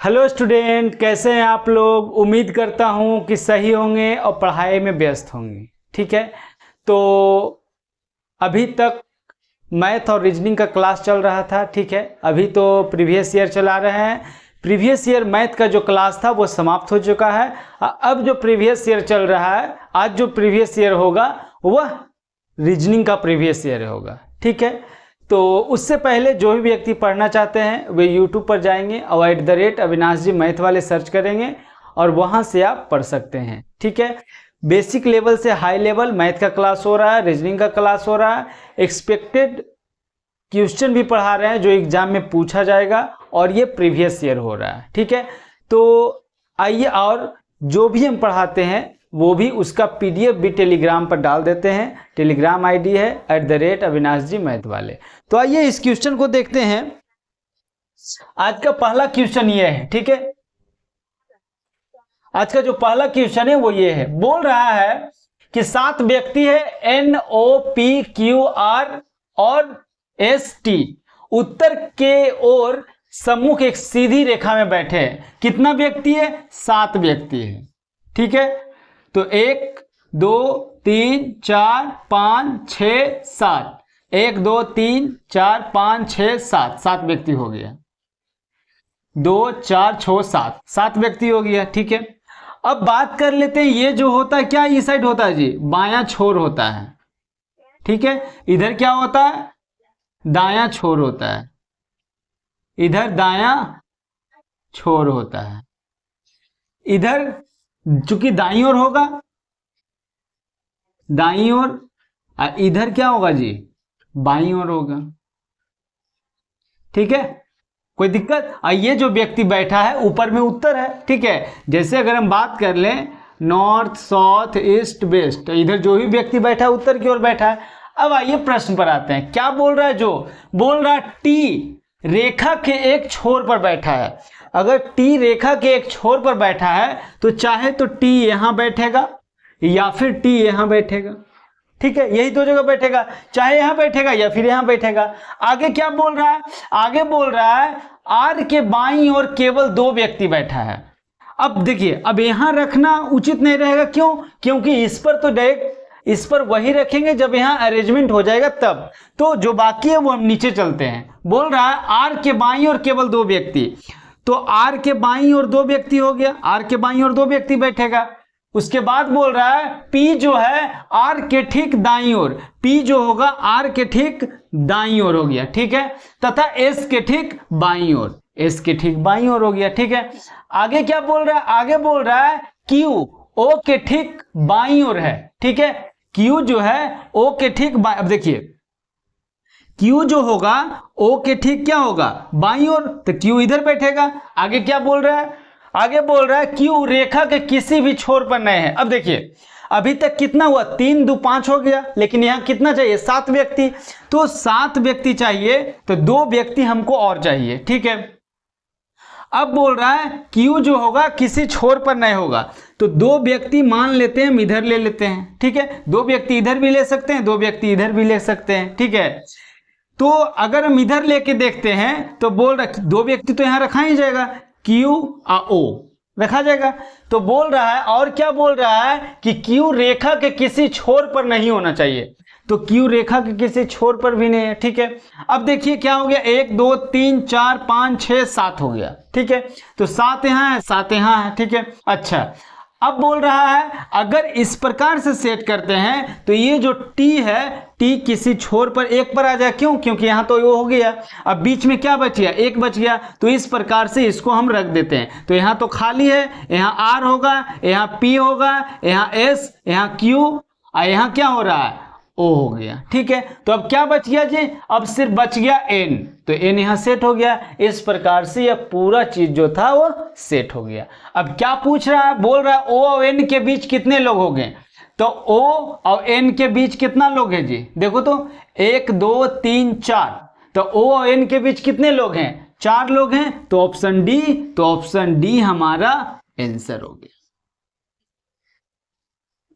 Hello student, कैसे हैं आप लोग। उम्मीद करता हूं कि सही होंगे और पढ़ाई में व्यस्त होंगे। ठीक है, तो अभी तक मैथ और रीजनिंग का क्लास चल रहा था। ठीक है, अभी तो प्रीवियस ईयर चला रहे हैं। प्रीवियस ईयर मैथ का जो क्लास था वो समाप्त हो चुका है। अब जो प्रीवियस ईयर चल रहा है, आज जो प्रीवियस ईयर होगा वह रीजनिंग का प्रीवियस ईयर होगा। ठीक है, तो उससे पहले जो भी व्यक्ति पढ़ना चाहते हैं वे यूट्यूब पर जाएंगे और @अविनाश जी मैथ वाले सर्च करेंगे और वहाँ से आप पढ़ सकते हैं। ठीक है, बेसिक लेवल से हाई लेवल मैथ का क्लास हो रहा है, रीजनिंग का क्लास हो रहा है, एक्सपेक्टेड क्वेश्चन भी पढ़ा रहे हैं जो एग्जाम में पूछा जाएगा और ये प्रीवियस ईयर हो रहा है। ठीक है, तो आइए, और जो भी हम पढ़ाते हैं वो भी उसका PDF भी टेलीग्राम पर डाल देते हैं। टेलीग्राम ID है @अविनाश जी मैथ वाले। तो आइए इस क्वेश्चन को देखते हैं। आज का पहला क्वेश्चन ये है। ठीक है, आज का जो पहला क्वेश्चन है वो ये है, बोल रहा है कि 7 व्यक्ति है NOPQR और ST उत्तर के ओर सम्मुख एक सीधी रेखा में बैठे हैं। कितना व्यक्ति है? 7 व्यक्ति है। ठीक है, तो 1 2 3 4 5 6 7 1 2 3 4 5 6 7 7 व्यक्ति हो गया। 2 4 6 7 7 व्यक्ति हो गया। ठीक है, अब बात कर लेते हैं, ये जो होता है क्या इस साइड होता है जी? बायां छोर होता है। ठीक है, इधर क्या होता है? दायां छोर होता है। इधर दायां छोर होता है। इधर चूंकि दाईं ओर होगा, दाईं ओर, इधर क्या होगा जी? बाईं ओर होगा। ठीक है, कोई दिक्कत? ये जो व्यक्ति बैठा है ऊपर में उत्तर है। ठीक है, जैसे अगर हम बात कर लें नॉर्थ साउथ ईस्ट वेस्ट, इधर जो भी व्यक्ति बैठा है उत्तर की ओर बैठा है। अब आइए प्रश्न पर आते हैं। क्या बोल रहा है? जो बोल रहा है T रेखा के एक छोर पर बैठा है। अगर T रेखा के एक छोर पर बैठा है तो चाहे तो T यहां बैठेगा या फिर T यहां बैठेगा। ठीक है, यही दो जगह बैठेगा, चाहे यहां बैठेगा या फिर यहां बैठेगा। आगे क्या बोल रहा है? आगे बोल रहा है R के बाईं ओर केवल 2 व्यक्ति बैठा है। अब देखिए, अब यहां रखना उचित नहीं रहेगा। क्यों? क्योंकि इस पर तो डायरेक्ट इस पर वही रखेंगे जब यहां अरेंजमेंट हो जाएगा तब। तो जो बाकी है वो हम नीचे चलते हैं। बोल रहा है R के बाईं ओर केवल 2 व्यक्ति, तो R के बाईं ओर 2 व्यक्ति हो गया। R के बाईं ओर 2 व्यक्ति बैठेगा। उसके बाद बोल रहा है P जो है R के ठीक दाईं ओर, P जो होगा R के ठीक दाईं ओर हो गया। ठीक है, तथा S के ठीक बाईं ओर, S के ठीक बाईं ओर हो गया। ठीक है, आगे क्या बोल रहा है? आगे बोल रहा है Q O के ठीक बाईं ओर है। ठीक है, Q जो है O के ठीक बाईं, अब देखिए Q जो होगा O के ठीक क्या होगा? बाईं ओर, तो Q इधर बैठेगा। आगे क्या बोल रहा है? आगे बोल रहा है Q रेखा के किसी भी छोर पर नहीं है। अब देखिए, अभी तक कितना हुआ? 3 2 5 हो गया, लेकिन यहां कितना चाहिए? 7 व्यक्ति। तो 7 व्यक्ति चाहिए, तो 2 व्यक्ति हमको और चाहिए। ठीक है, अब बोल रहा है Q जो होगा किसी छोर पर नहीं होगा, तो 2 व्यक्ति मान लेते हैं, हम इधर ले लेते हैं। ठीक है, 2 व्यक्ति इधर भी ले सकते हैं, 2 व्यक्ति इधर भी ले सकते हैं। ठीक है, तो अगर हम इधर लेके देखते हैं तो बोल रहा 2 व्यक्ति तो यहां रखा ही जाएगा, Q और O रखा जाएगा। तो बोल रहा है, और क्या बोल रहा है कि Q रेखा के किसी छोर पर नहीं होना चाहिए, तो Q रेखा के किसी छोर पर भी नहीं है। ठीक है, अब देखिए क्या हो गया? 1 2 3 4 5 6 7 हो गया। ठीक है, तो 7 यहां है, 7 यहां है। ठीक है, अच्छा, अब बोल रहा है अगर इस प्रकार से सेट करते हैं तो ये जो T है, T किसी छोर पर 1 पर आ जाए। क्यों? क्योंकि यहां तो वो हो गया, अब बीच में क्या बच गया? 1 बच गया। तो इस प्रकार से इसको हम रख देते हैं। तो यहां तो खाली है, यहां R होगा, यहां P होगा, यहां S, यहां Q और यहां क्या हो रहा है? O हो गया। ठीक है, तो अब क्या बच गया जी? अब सिर्फ बच गया N, तो N यहां सेट हो गया। इस प्रकार से यह पूरा चीज जो था वो सेट हो गया। अब क्या पूछ रहा है? बोल रहा है O और N के बीच कितने लोग हो गए? तो O और N के बीच कितना लोग है जी? देखो तो 1 2 3 4, तो O और N के बीच कितने लोग हैं? 4 लोग हैं। तो ऑप्शन डी, तो ऑप्शन डी हमारा आंसर हो गया।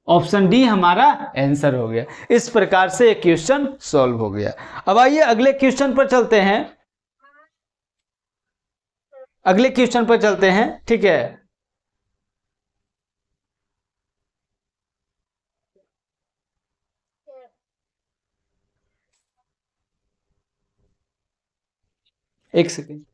ऑप्शन डी हमारा आंसर हो गया। इस प्रकार से एक क्वेश्चन सॉल्व हो गया। अब आइए अगले क्वेश्चन पर चलते हैं। अगले क्वेश्चन पर चलते हैं, ठीक है। एक सेकेंड।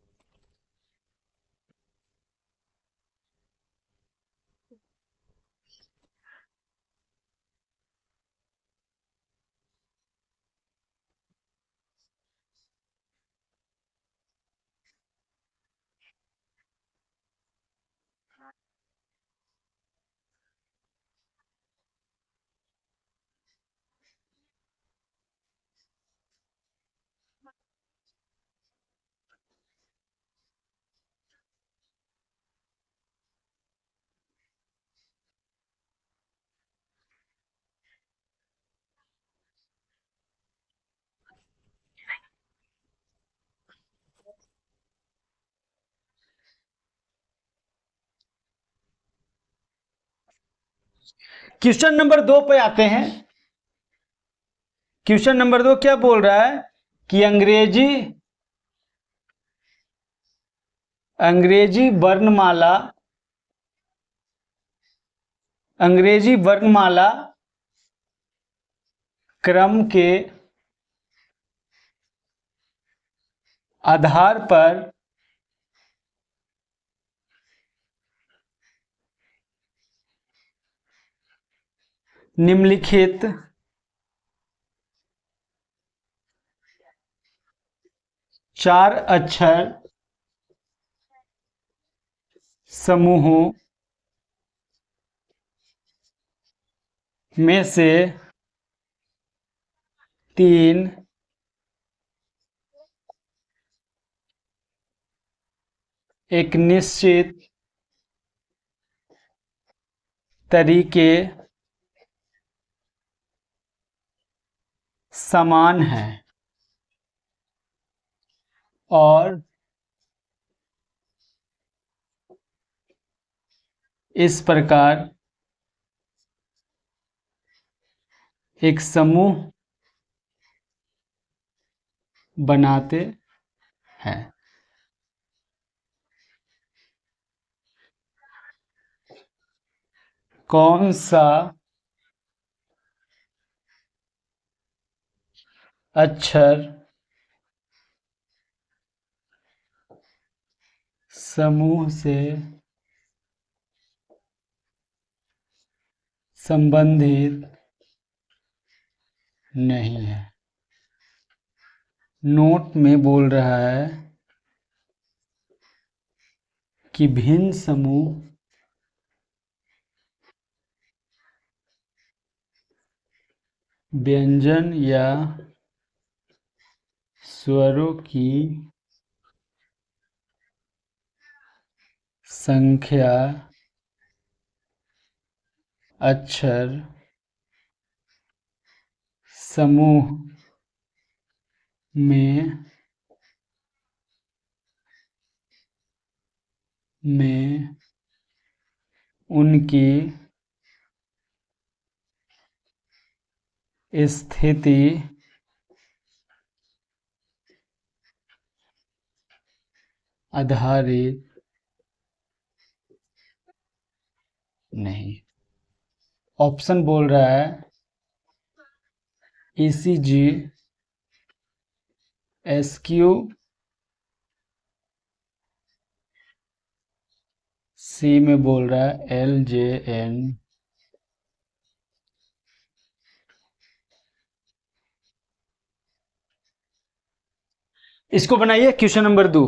क्वेश्चन नंबर 2 पे आते हैं। क्वेश्चन नंबर 2 क्या बोल रहा है कि अंग्रेजी वर्णमाला, अंग्रेजी वर्णमाला क्रम के आधार पर निम्नलिखित चार अक्षर समूहों में से तीन एक निश्चित तरीके समान है और इस प्रकार एक समूह बनाते हैं। कौन सा अक्षर समूह से संबंधित नहीं है? नोट में बोल रहा है कि भिन्न समूह व्यंजन या स्वरों की संख्या अक्षर समूह में उनकी स्थिति आधारित नहीं। ऑप्शन बोल रहा है ECG, SQ, C में बोल रहा है LJN। इसको बनाइए क्वेश्चन नंबर 2।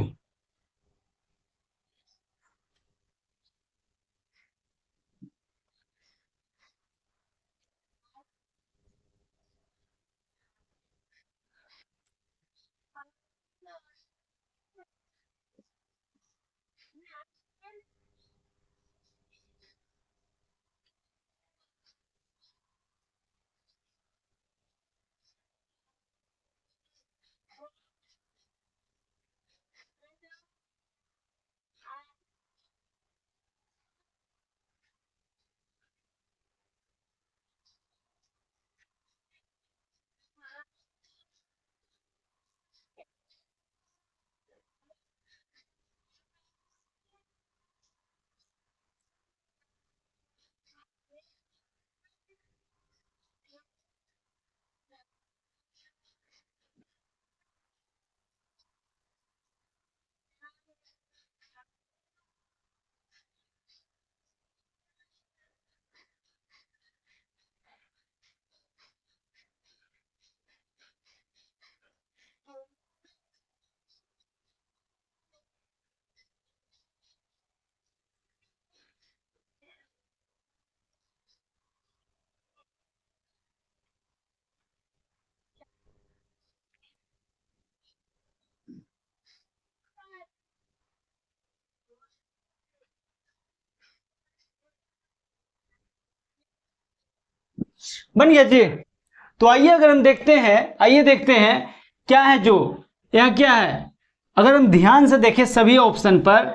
बन गया जी। तो आइए अगर हम देखते हैं, आइए देखते हैं क्या है जो यहाँ क्या है। अगर हम ध्यान से देखें सभी ऑप्शन पर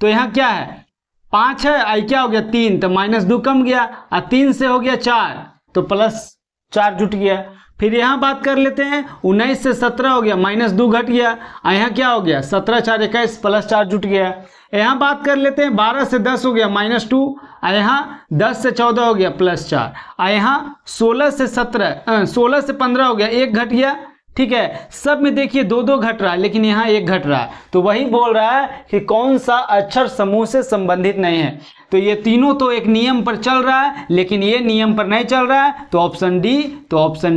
तो यहाँ क्या है, 5 है, आई क्या हो गया 3, तो -2 कम गया, और 3 से हो गया 4 तो +4 जुट गया। फिर यहाँ बात कर लेते हैं, 19 से 17 हो गया, -2 घट गया, और यहाँ क्या हो गया 17 4 21 +4 जुट गया। यहाँ बात कर लेते हैं, 12 से 10 हो गया -2, और यहाँ 10 से 14 हो गया +4, और यहाँ 16 से 15 हो गया, 1 घट गया। ठीक है, सब में देखिए 2 घट रहा है, लेकिन यहाँ 1 घट रहा है, तो वही बोल रहा है कि कौन सा अक्षर समूह से संबंधित नहीं है। तो ये तीनों तो एक नियम पर चल रहा है, लेकिन ये नियम पर नहीं चल रहा है, तो ऑप्शन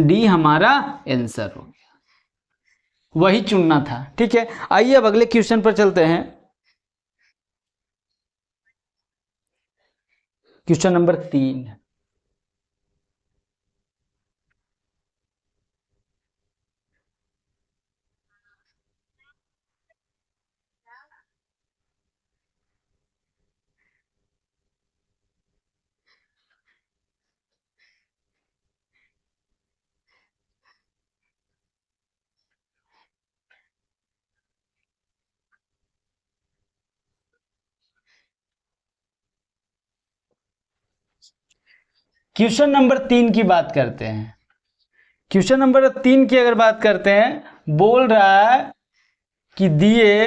डी हमारा आंसर हो गया, वही चुनना था। ठीक है, आइए अब अगले क्वेश्चन पर चलते हैं। Question number 3। क्वेश्चन नंबर 3 की बात करते हैं। क्वेश्चन नंबर 3 की अगर बात करते हैं, बोल रहा है कि दिए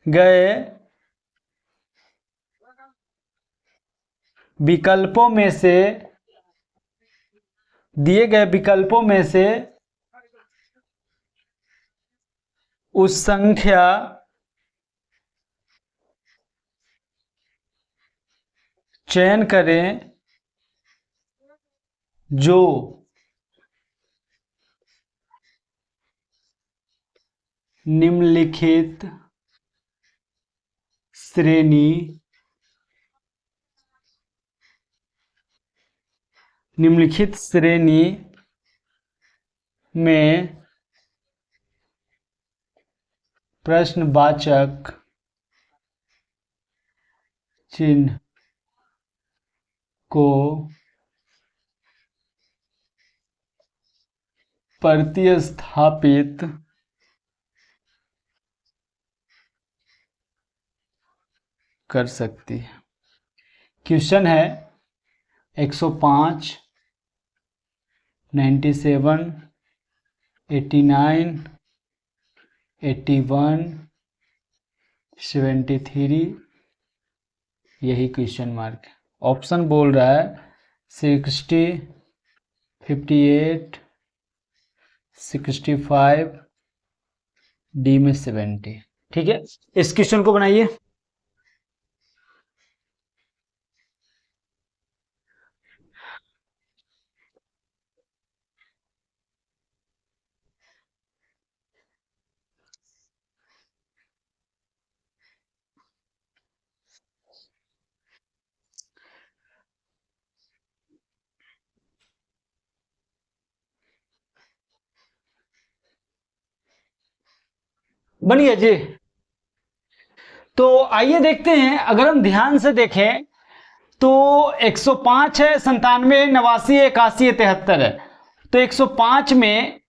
गए विकल्पों में से उस संख्या चयन करें जो निम्नलिखित श्रेणी में प्रश्नवाचक चिन्ह को प्रतिस्थापित कर सकती है। क्वेश्चन है 105, 97, 89, 81, 73, यही क्वेश्चन मार्क है। ऑप्शन बोल रहा है 60, 58, 65, डी में 70। ठीक है, इस क्वेश्चन को बनाइए। बन गया जी। तो आइए देखते हैं, अगर हम ध्यान से देखें तो 105 है, 97, 89, 81, 73 है। तो 105 में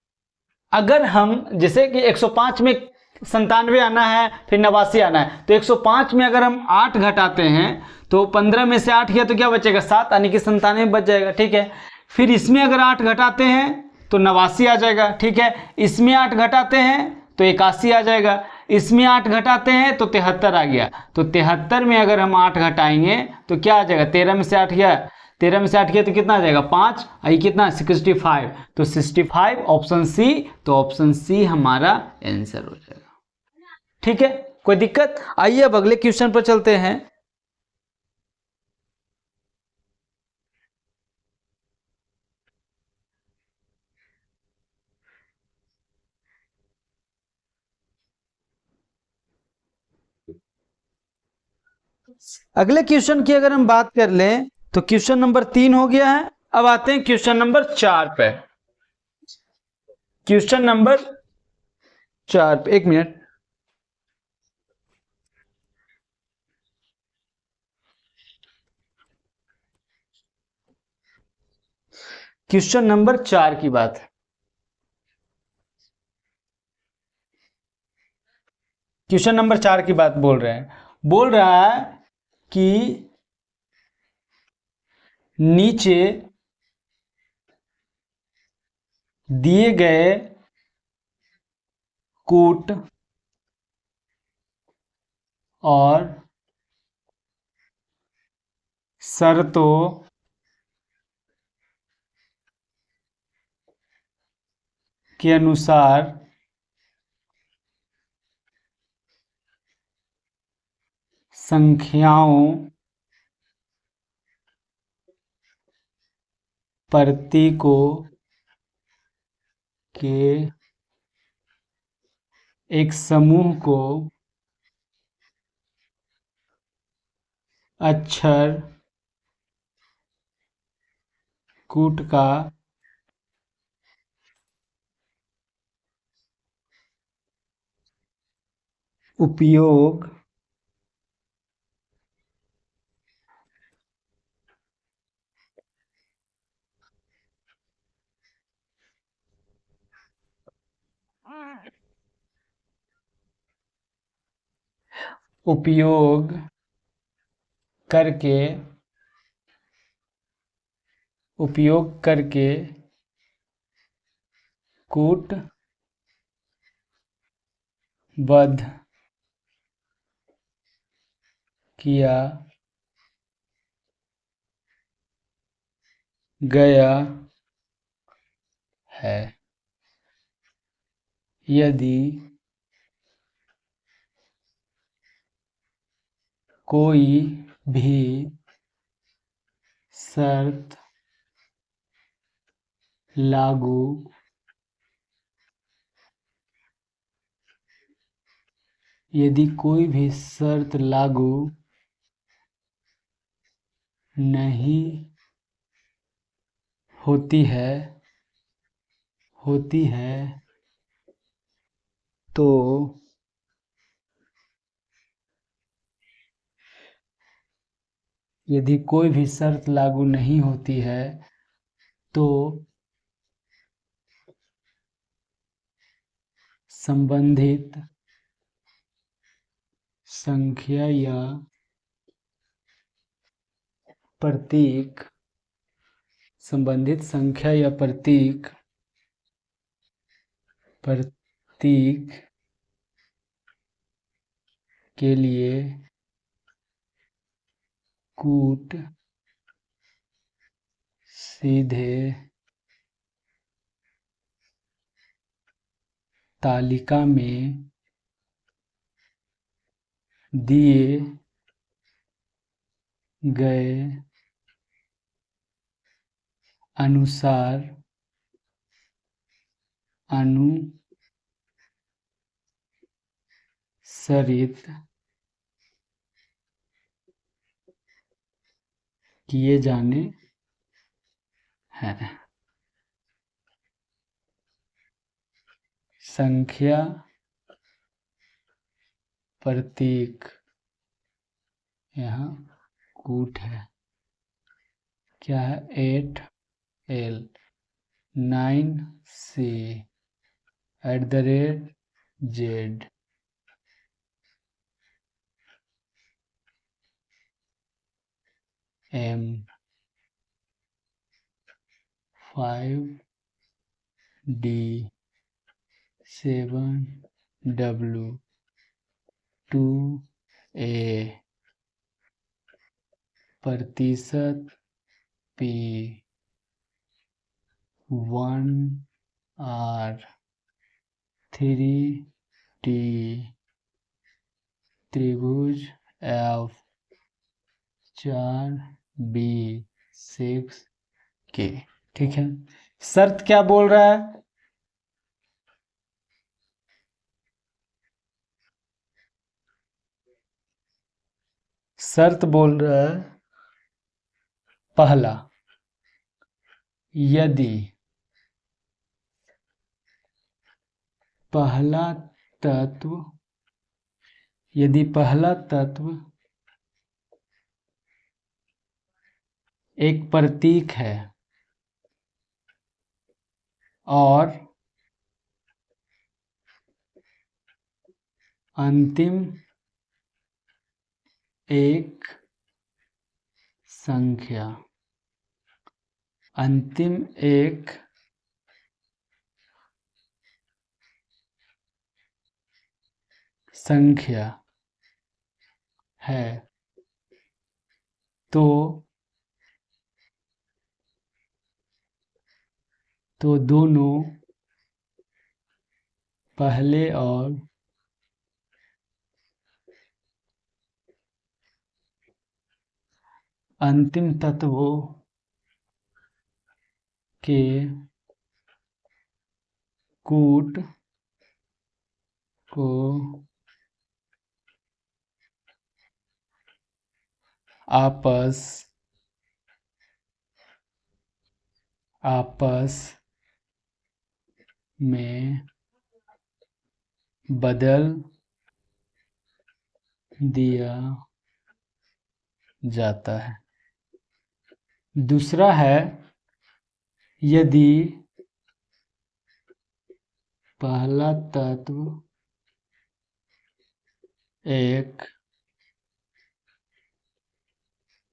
अगर हम जैसे कि 105 में 97 आना है, फिर 89 आना है, तो 105 में अगर हम 8 घटाते हैं तो 15 में से 8 किया तो क्या बचेगा 7, यानी कि 97 बच जाएगा। ठीक है, फिर इसमें अगर 8 घटाते हैं तो 89 आ जाएगा। ठीक है, इसमें 8 घटाते हैं तो 81 आ जाएगा, इसमें 8 घटाते हैं तो 73 आ गया। तो 73 में अगर हम 8 घटाएंगे तो क्या आ जाएगा, 13 में से 8 गया, 13 में से 8 किया तो कितना आ जाएगा 5, आई कितना 65, तो 65 ऑप्शन सी, तो ऑप्शन सी हमारा आंसर हो जाएगा। ठीक है, कोई दिक्कत? आइए अब अगले क्वेश्चन पर चलते हैं। अगले क्वेश्चन की अगर हम बात कर लें तो क्वेश्चन नंबर 3 हो गया है। अब आते हैं क्वेश्चन नंबर 4 पे। क्वेश्चन नंबर 4 पे, एक मिनट। क्वेश्चन नंबर 4 की बात है। क्वेश्चन नंबर 4 की बात बोल रहे हैं। बोल रहा है कि नीचे दिए गए कूट और शर्तों के अनुसार संख्याओं प्रतीकों के एक समूह को अक्षर कूट का उपयोग उपयोग करके कूटबद्ध किया गया है। यदि कोई भी शर्त लागू यदि कोई भी शर्त लागू नहीं होती है तो यदि कोई भी शर्त लागू नहीं होती है तो संबंधित संख्या या प्रतीक के लिए कूट सीधे तालिका में दिए गए अनुसार अनुसरित किए जाने हैं। संख्या प्रतीक यहाँ कूट है, क्या है 8L 9C @Z 5D 7W 2A प्रतिशत P 1R 3T त्रिभुज F 4B6K। ठीक है, शर्त क्या बोल रहा है? शर्त बोल रहा है पहला, यदि पहला तत्व एक प्रतीक है और अंतिम एक संख्या, अंतिम एक संख्या है, तो दोनों पहले और अंतिम तत्वों के कूट को आपस में बदल दिया जाता है। दूसरा है, यदि पहला तत्व एक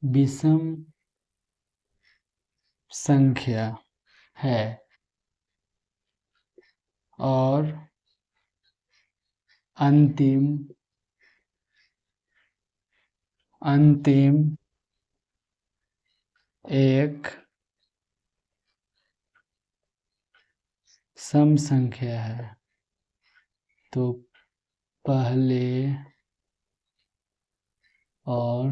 विषम संख्या है और अंतिम एक सम संख्या है, तो पहले और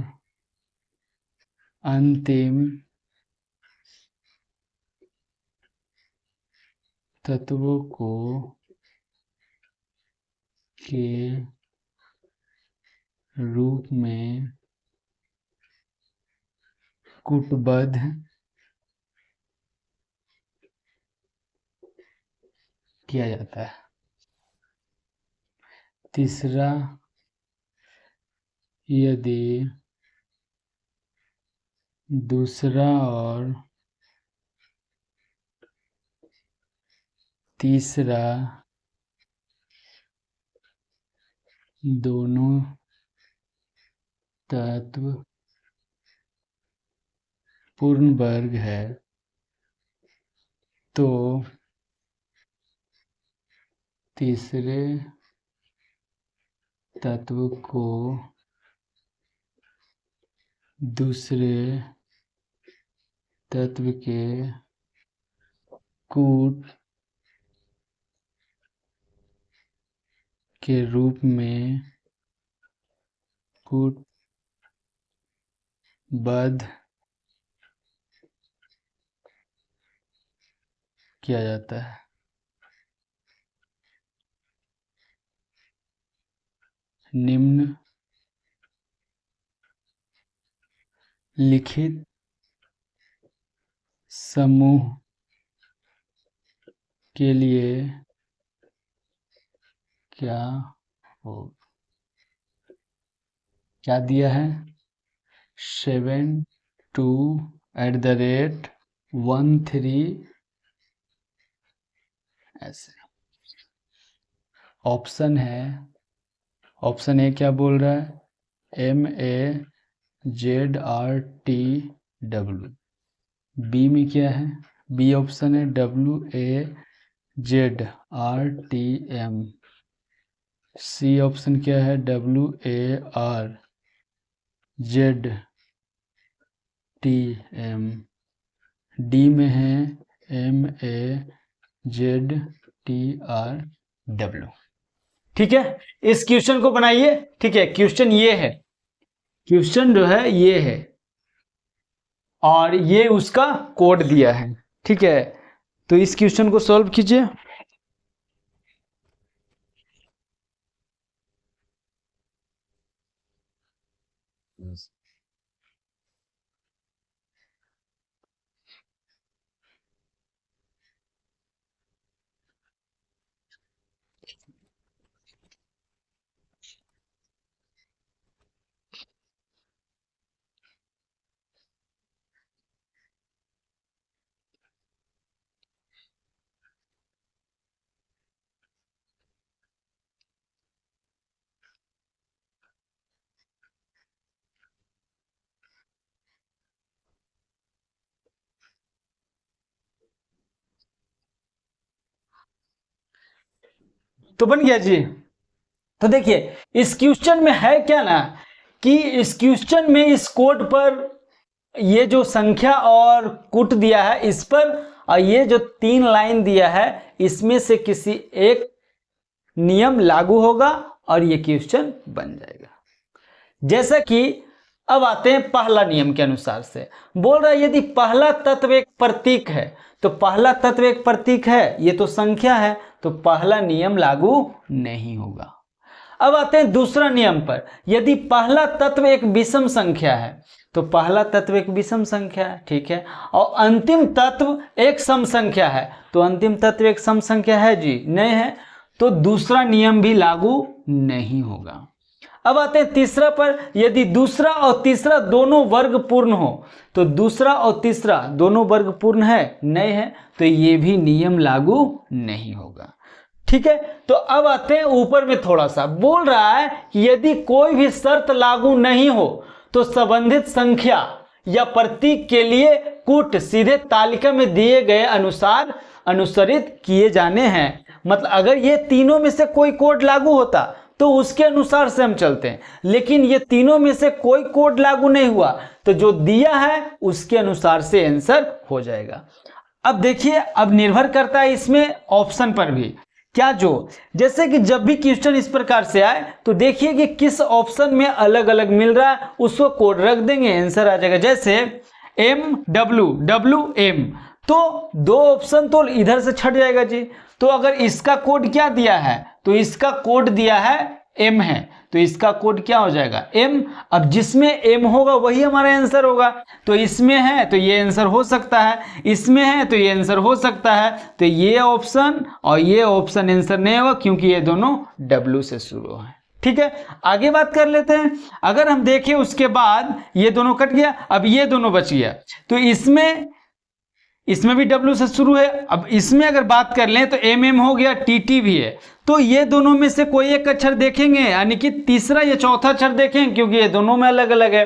अंतिम तत्वों को के रूप में कूटबद्ध किया जाता है। तीसरा, यदि दूसरा और तीसरा दोनों तत्व पूर्ण वर्ग है, तो तीसरे तत्व को दूसरे तत्व के कूट के रूप में कूटबद्ध किया जाता है। निम्न लिखित समूह के लिए क्या दिया है? 72@13 ऐसे। ऑप्शन है, ऑप्शन ए क्या बोल रहा है? MAZRTW। बी में क्या है? बी ऑप्शन है WAZRTM। सी ऑप्शन क्या है? WARZTM। डी में है MAZTRW। ठीक है, इस क्वेश्चन को बनाइए। ठीक है, क्वेश्चन ये है, क्वेश्चन जो है ये है और ये उसका कोड दिया है। ठीक है, तो इस क्वेश्चन को सॉल्व कीजिए। तो बन गया जी। तो देखिए इस क्वेश्चन में है क्या ना कि इस क्वेश्चन में इस कोड पर ये जो संख्या और कुट दिया है इस पर, और ये जो 3 लाइन दिया है इसमें से किसी एक नियम लागू होगा और ये क्वेश्चन बन जाएगा। जैसा कि अब आते हैं पहला नियम के अनुसार से, बोल रहा है यदि पहला तत्व एक प्रतीक है, तो पहला तत्व एक प्रतीक है, ये तो संख्या है, तो पहला नियम लागू नहीं होगा। अब आते हैं दूसरा नियम पर, यदि पहला तत्व एक विषम संख्या है, तो पहला तत्व एक विषम संख्या है, ठीक है, और अंतिम तत्व एक सम संख्या है, तो अंतिम तत्व एक सम संख्या है जी, नहीं है, तो दूसरा नियम भी लागू नहीं होगा। अब आते हैं तीसरा पर, यदि दूसरा और तीसरा दोनों वर्ग पूर्ण हो, तो दूसरा और तीसरा दोनों वर्ग पूर्ण है, नहीं है, तो ये भी नियम लागू नहीं होगा। ठीक है, तो अब आते हैं ऊपर में, थोड़ा सा बोल रहा है कि यदि कोई भी शर्त लागू नहीं हो तो संबंधित संख्या या प्रतीक के लिए कूट सीधे तालिका में दिए गए अनुसार अनुसरित किए जाने हैं। मतलब अगर ये तीनों में से कोई कोड लागू होता तो उसके अनुसार से हम चलते हैं, लेकिन ये तीनों में से कोई कोड लागू नहीं हुआ, तो जो दिया है उसके अनुसार से आंसर हो जाएगा। अब देखिए, अब निर्भर करता है इसमें ऑप्शन पर भी, क्या जो जैसे कि जब भी क्वेश्चन इस प्रकार से आए तो देखिए कि किस ऑप्शन में अलग अलग मिल रहा है, उसको कोड रख देंगे, आंसर आ जाएगा। जैसे MWWM, तो 2 ऑप्शन तो इधर से छट जाएगा जी। तो अगर इसका कोड क्या दिया है, तो इसका कोड दिया है M है, तो इसका कोड क्या हो जाएगा M। अब जिसमें M होगा वही हमारा आंसर होगा, तो इसमें है तो ये आंसर हो सकता है, इसमें है तो ये आंसर हो सकता है, तो ये ऑप्शन और ये ऑप्शन आंसर नहीं होगा क्योंकि ये दोनों W से शुरू है। ठीक है, आगे बात कर लेते हैं। अगर हम देखें उसके बाद ये दोनों कट गया, अब ये दोनों बच गया, तो इसमें भी W से शुरू है। अब इसमें अगर बात कर लें तो MM हो गया, TT भी है, तो ये दोनों में से कोई एक अक्षर देखेंगे, यानी कि तीसरा या चौथा अक्षर देखें, क्योंकि ये दोनों में अलग अलग है।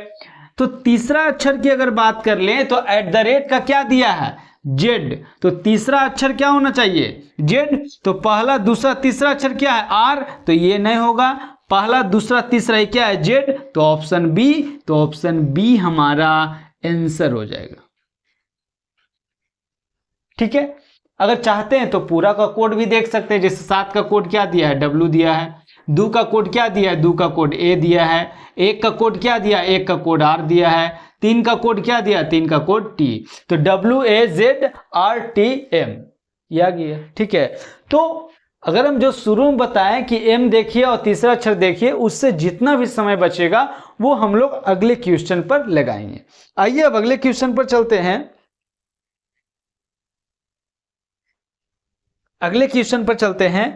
तो तीसरा अक्षर की अगर बात कर लें तो @ का क्या दिया है Z, तो तीसरा अक्षर क्या होना चाहिए Z। तो पहला दूसरा तीसरा अक्षर क्या है R, तो ये नहीं होगा, पहला दूसरा तीसरा ये क्या है Z, तो ऑप्शन B, तो ऑप्शन B हमारा आंसर हो जाएगा। ठीक है, अगर चाहते हैं तो पूरा का कोड भी देख सकते हैं। जैसे 7 का कोड क्या दिया है W दिया है, 2 का कोड क्या दिया है, 2 का कोड A दिया है, 1 का कोड क्या दिया, 1 का कोड R दिया है, 3 का कोड क्या दिया, 3 का कोड T, तो WAZRTM ये आ गया। ठीक है, तो अगर हम जो शुरू में बताएं कि M देखिए और तीसरा अक्षर देखिए, उससे जितना भी समय बचेगा वो हम लोग अगले क्वेश्चन पर लगाएंगे। आइए अब अगले क्वेश्चन पर चलते हैं। अगले क्वेश्चन पर चलते हैं,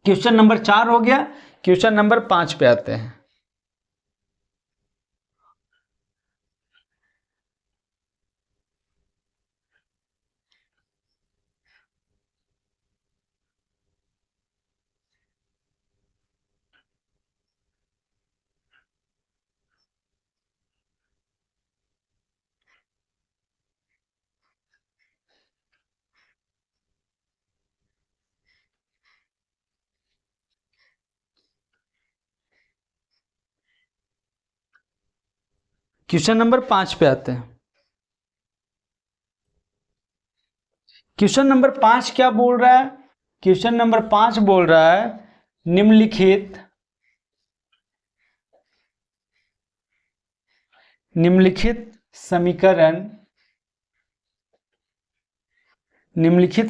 क्वेश्चन नंबर 4 हो गया, क्वेश्चन नंबर 5 पे आते हैं। क्वेश्चन नंबर 5 पे आते हैं। क्वेश्चन नंबर 5 क्या बोल रहा है, क्वेश्चन नंबर 5 बोल रहा है निम्नलिखित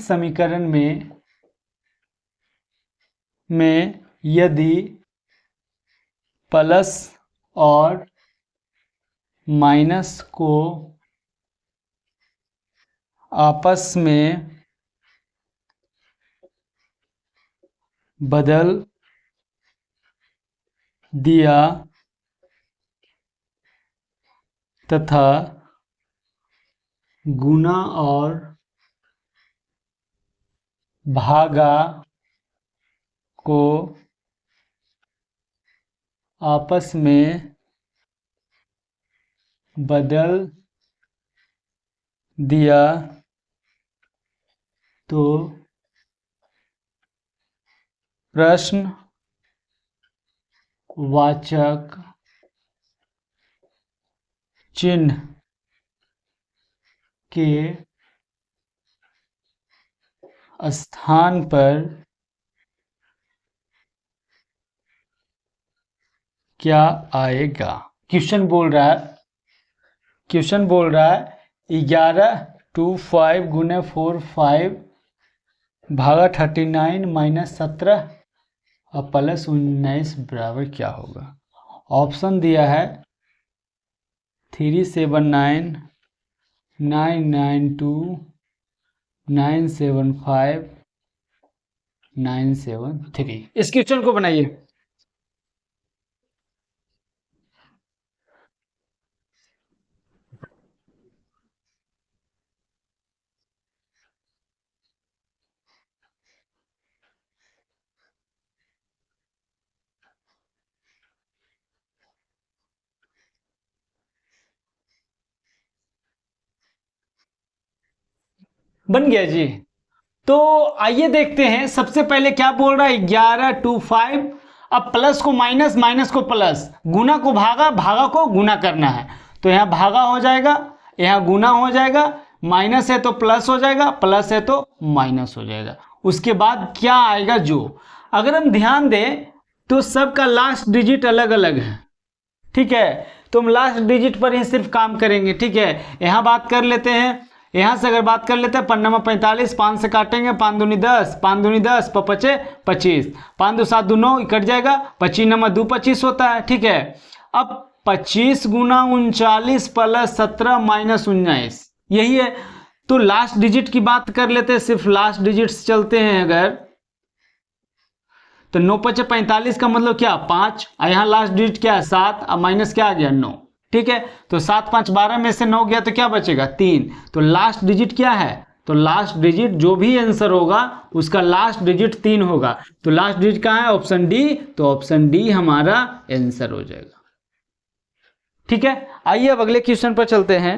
समीकरण में यदि प्लस और माइनस को आपस में बदल दिया तथा गुना और भागा को आपस में बदल दिया तो प्रश्न वाचक चिन्ह के स्थान पर क्या आएगा। क्वेश्चन बोल रहा है 11/2 गुने 4/5 भागा 39 माइनस 17 और प्लस 19 बराबर क्या होगा। ऑप्शन दिया है 379, 992, 975, 973। इस क्वेश्चन को बनाइए। बन गया जी। तो आइए देखते हैं, सबसे पहले क्या बोल रहा है 11/2 अब प्लस को माइनस, माइनस को प्लस, गुना को भागा, भागा को गुना करना है। तो यहां भागा हो जाएगा, यहां गुना हो जाएगा, माइनस है तो प्लस हो जाएगा, प्लस है तो माइनस हो जाएगा। उसके बाद क्या आएगा जो, अगर हम ध्यान दें तो सबका लास्ट डिजिट अलग अलग है, ठीक है। तो हम लास्ट डिजिट पर ही सिर्फ काम करेंगे, ठीक है। यहां बात कर लेते हैं, यहां से अगर बात कर लेते हैं 5 × 45, 5 से काटेंगे 5 दूनी 10, 5 दूनी 10, 5 × 5 = 25, 5 2 7 2 9 कट जाएगा, 25 × 2 25 होता है, ठीक है। अब 25 × 39 + 17 - 19 यही है। तो लास्ट डिजिट की बात कर लेते हैं, सिर्फ लास्ट डिजिट्स चलते हैं अगर, तो 9 × 5 = 45 का मतलब क्या 5, और यहां लास्ट डिजिट क्या है 7, अब माइनस क्या आ गया 9, ठीक है। तो 7 5 12 में से 9 गया तो क्या बचेगा 3। तो लास्ट डिजिट क्या है, तो लास्ट डिजिट जो भी आंसर होगा उसका लास्ट डिजिट 3 होगा। तो लास्ट डिजिट कहां है, ऑप्शन डी। तो ऑप्शन डी हमारा आंसर हो जाएगा, ठीक है। आइए अब अगले क्वेश्चन पर चलते हैं।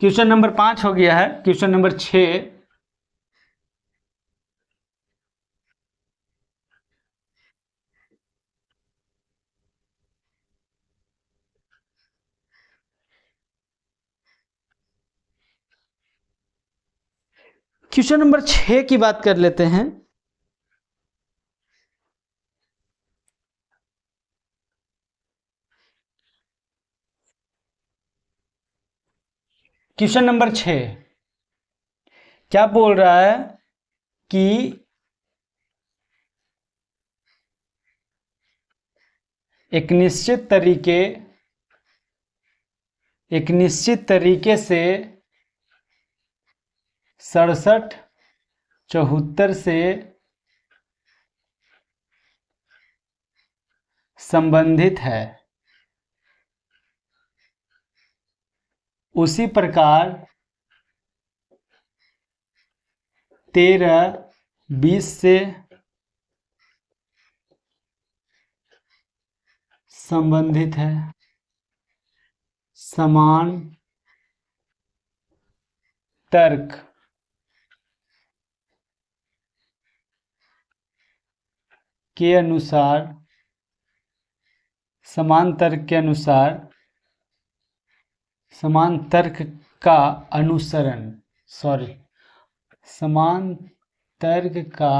क्वेश्चन नंबर 5 हो गया है, क्वेश्चन नंबर 6। क्वेश्चन नंबर 6 की बात कर लेते हैं। क्वेश्चन नंबर 6 क्या बोल रहा है कि एक निश्चित तरीके से 67 74 से संबंधित है, उसी प्रकार 13 20 से संबंधित है। समान तर्क के अनुसार, समान तर्क के अनुसार, समान तर्क का अनुसरण, समान तर्क का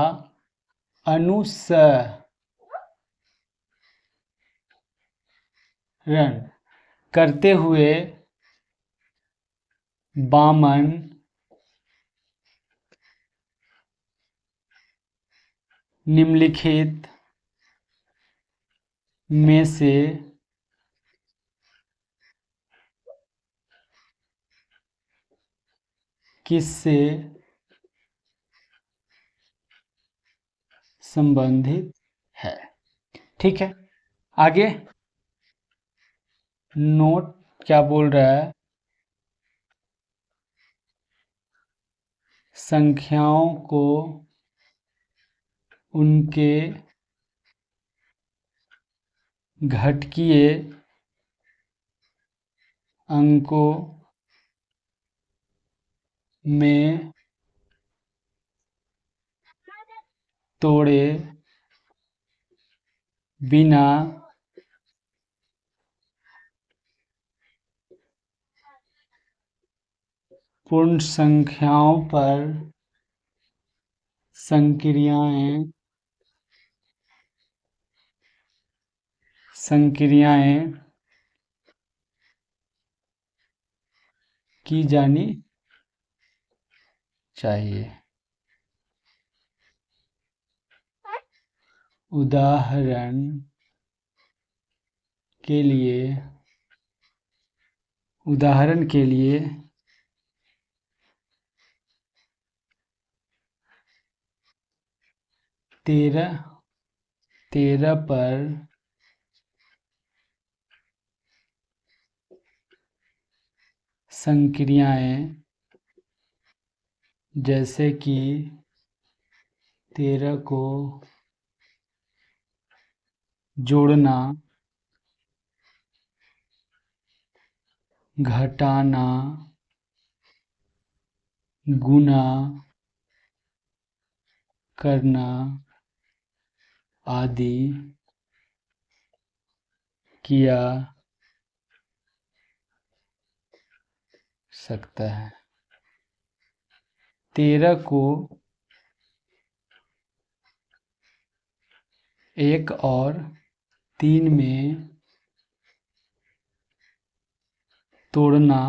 अनुसरण करते हुए बामन निम्नलिखित में से किससे संबंधित है, ठीक है। आगे नोट क्या बोल रहा है, संख्याओं को उनके घटकीय अंकों में तोड़े बिना पूर्ण संख्याओं पर संक्रियाएं की जानी चाहिए। उदाहरण के लिए 13 पर संक्रियाएं जैसे कि 13 को जोड़ना, घटाना, गुना करना आदि किया सकता है। 13 को 1 और 3 में तोड़ना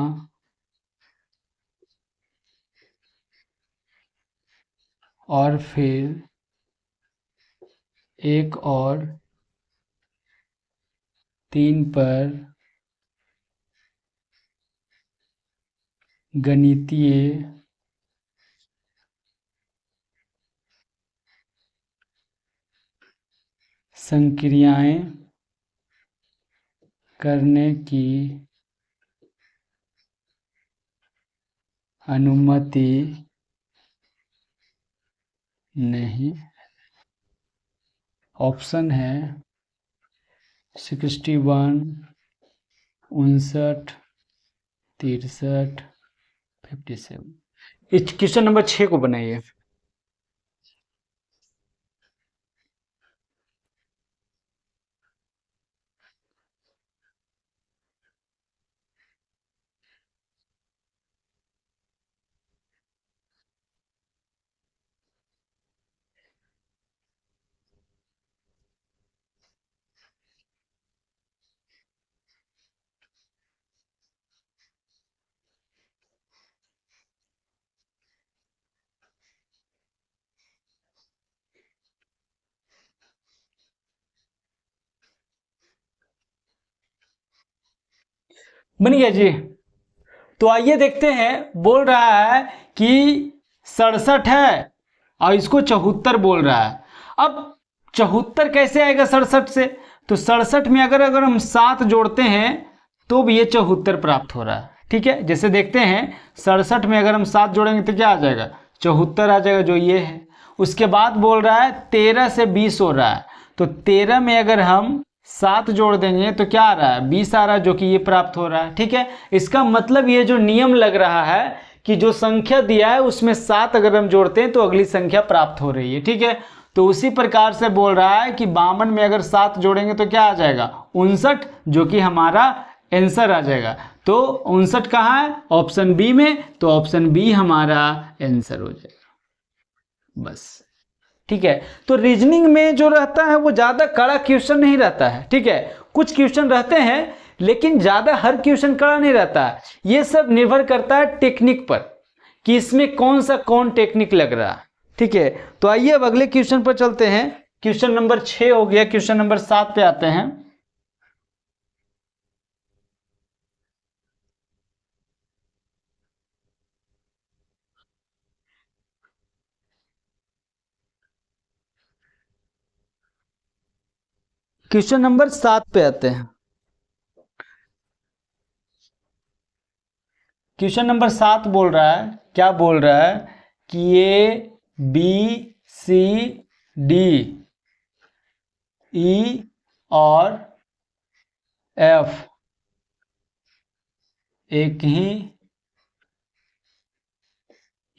और फिर 1 और 3 पर गणितीय संक्रियाएं करने की अनुमति नहीं। ऑप्शन है 61, 59, 63, 57। इस क्वेश्चन नंबर 6 को बनाइए। बन गया जी। तो आइए देखते हैं, बोल रहा है कि 67 है और इसको 74 बोल रहा है। अब 74 कैसे आएगा 67 से? तो 67 में अगर हम 7 जोड़ते हैं तो भी ये 74 प्राप्त हो रहा है। ठीक है, जैसे देखते हैं 67 में अगर हम 7 जोड़ेंगे तो क्या आ जाएगा? 74 आ जाएगा, जो ये है। उसके बाद बोल रहा है 13 से 20 हो रहा है, तो 13 में अगर हम 7 जोड़ देंगे तो क्या आ रहा है? 20 आ रहा है, जो कि ये प्राप्त हो रहा है। ठीक है, इसका मतलब ये जो नियम लग रहा है कि जो संख्या दिया है उसमें 7 अगर हम जोड़ते हैं तो अगली संख्या प्राप्त हो रही है। ठीक है, तो उसी प्रकार से बोल रहा है कि 52 में अगर 7 जोड़ेंगे तो क्या आ जाएगा? 59, जो कि हमारा आंसर आ जाएगा। तो 59 कहाँ है? ऑप्शन बी में, तो ऑप्शन बी हमारा आंसर हो जाएगा। बस, ठीक है। तो रीजनिंग में जो रहता है वो ज़्यादा कड़ा क्वेश्चन नहीं रहता है। ठीक है, कुछ क्वेश्चन रहते हैं लेकिन ज़्यादा हर क्वेश्चन कड़ा नहीं रहता है। ये सब निर्भर करता है टेक्निक पर कि इसमें कौन टेक्निक लग रहा है। ठीक है, तो आइए अब अगले क्वेश्चन पर चलते हैं। क्वेश्चन नंबर 6 हो गया, क्वेश्चन नंबर 7 पे आते हैं। क्वेश्चन नंबर 7 पे आते हैं। क्वेश्चन नंबर 7 बोल रहा है, क्या बोल रहा है कि ए बी सी डी ई और एफ एक ही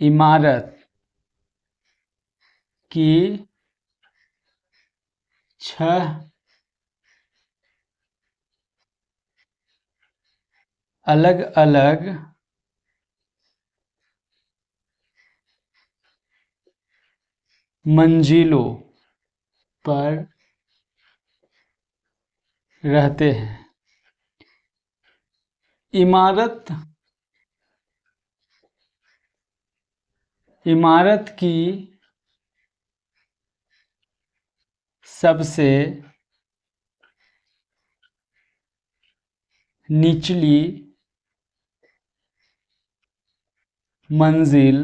इमारत की 6 अलग अलग मंजिलों पर रहते हैं। इमारत की सबसे निचली मंजिल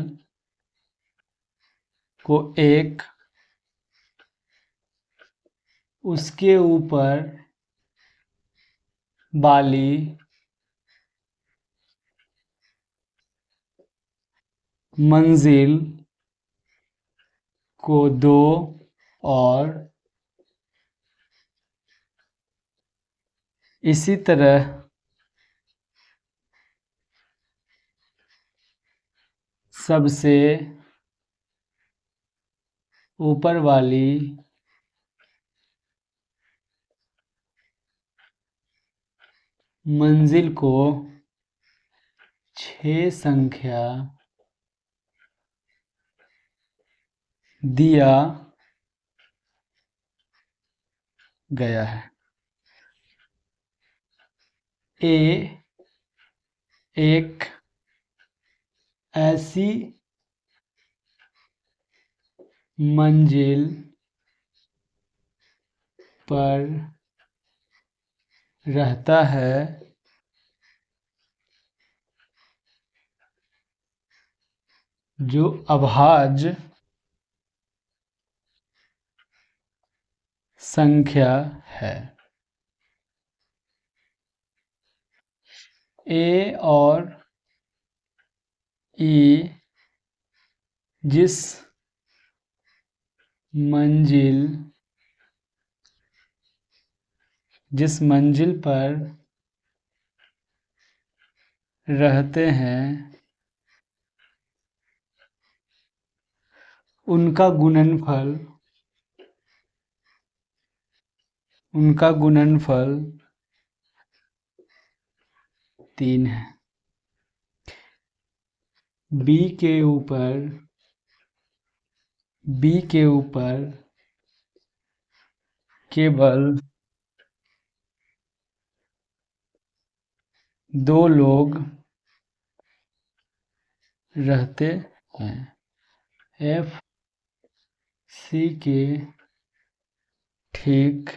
को एक, उसके ऊपर वाली मंजिल को 2 और इसी तरह सबसे ऊपर वाली मंजिल को 6 संख्या दिया गया है। ए एक ऐसी मंजिल पर रहता है जो अभाज्य संख्या है। ए और ई जिस मंजिल पर रहते हैं उनका गुणनफल 3 है। बी के ऊपर केवल 2 लोग रहते हैं। एफ सी के ठीक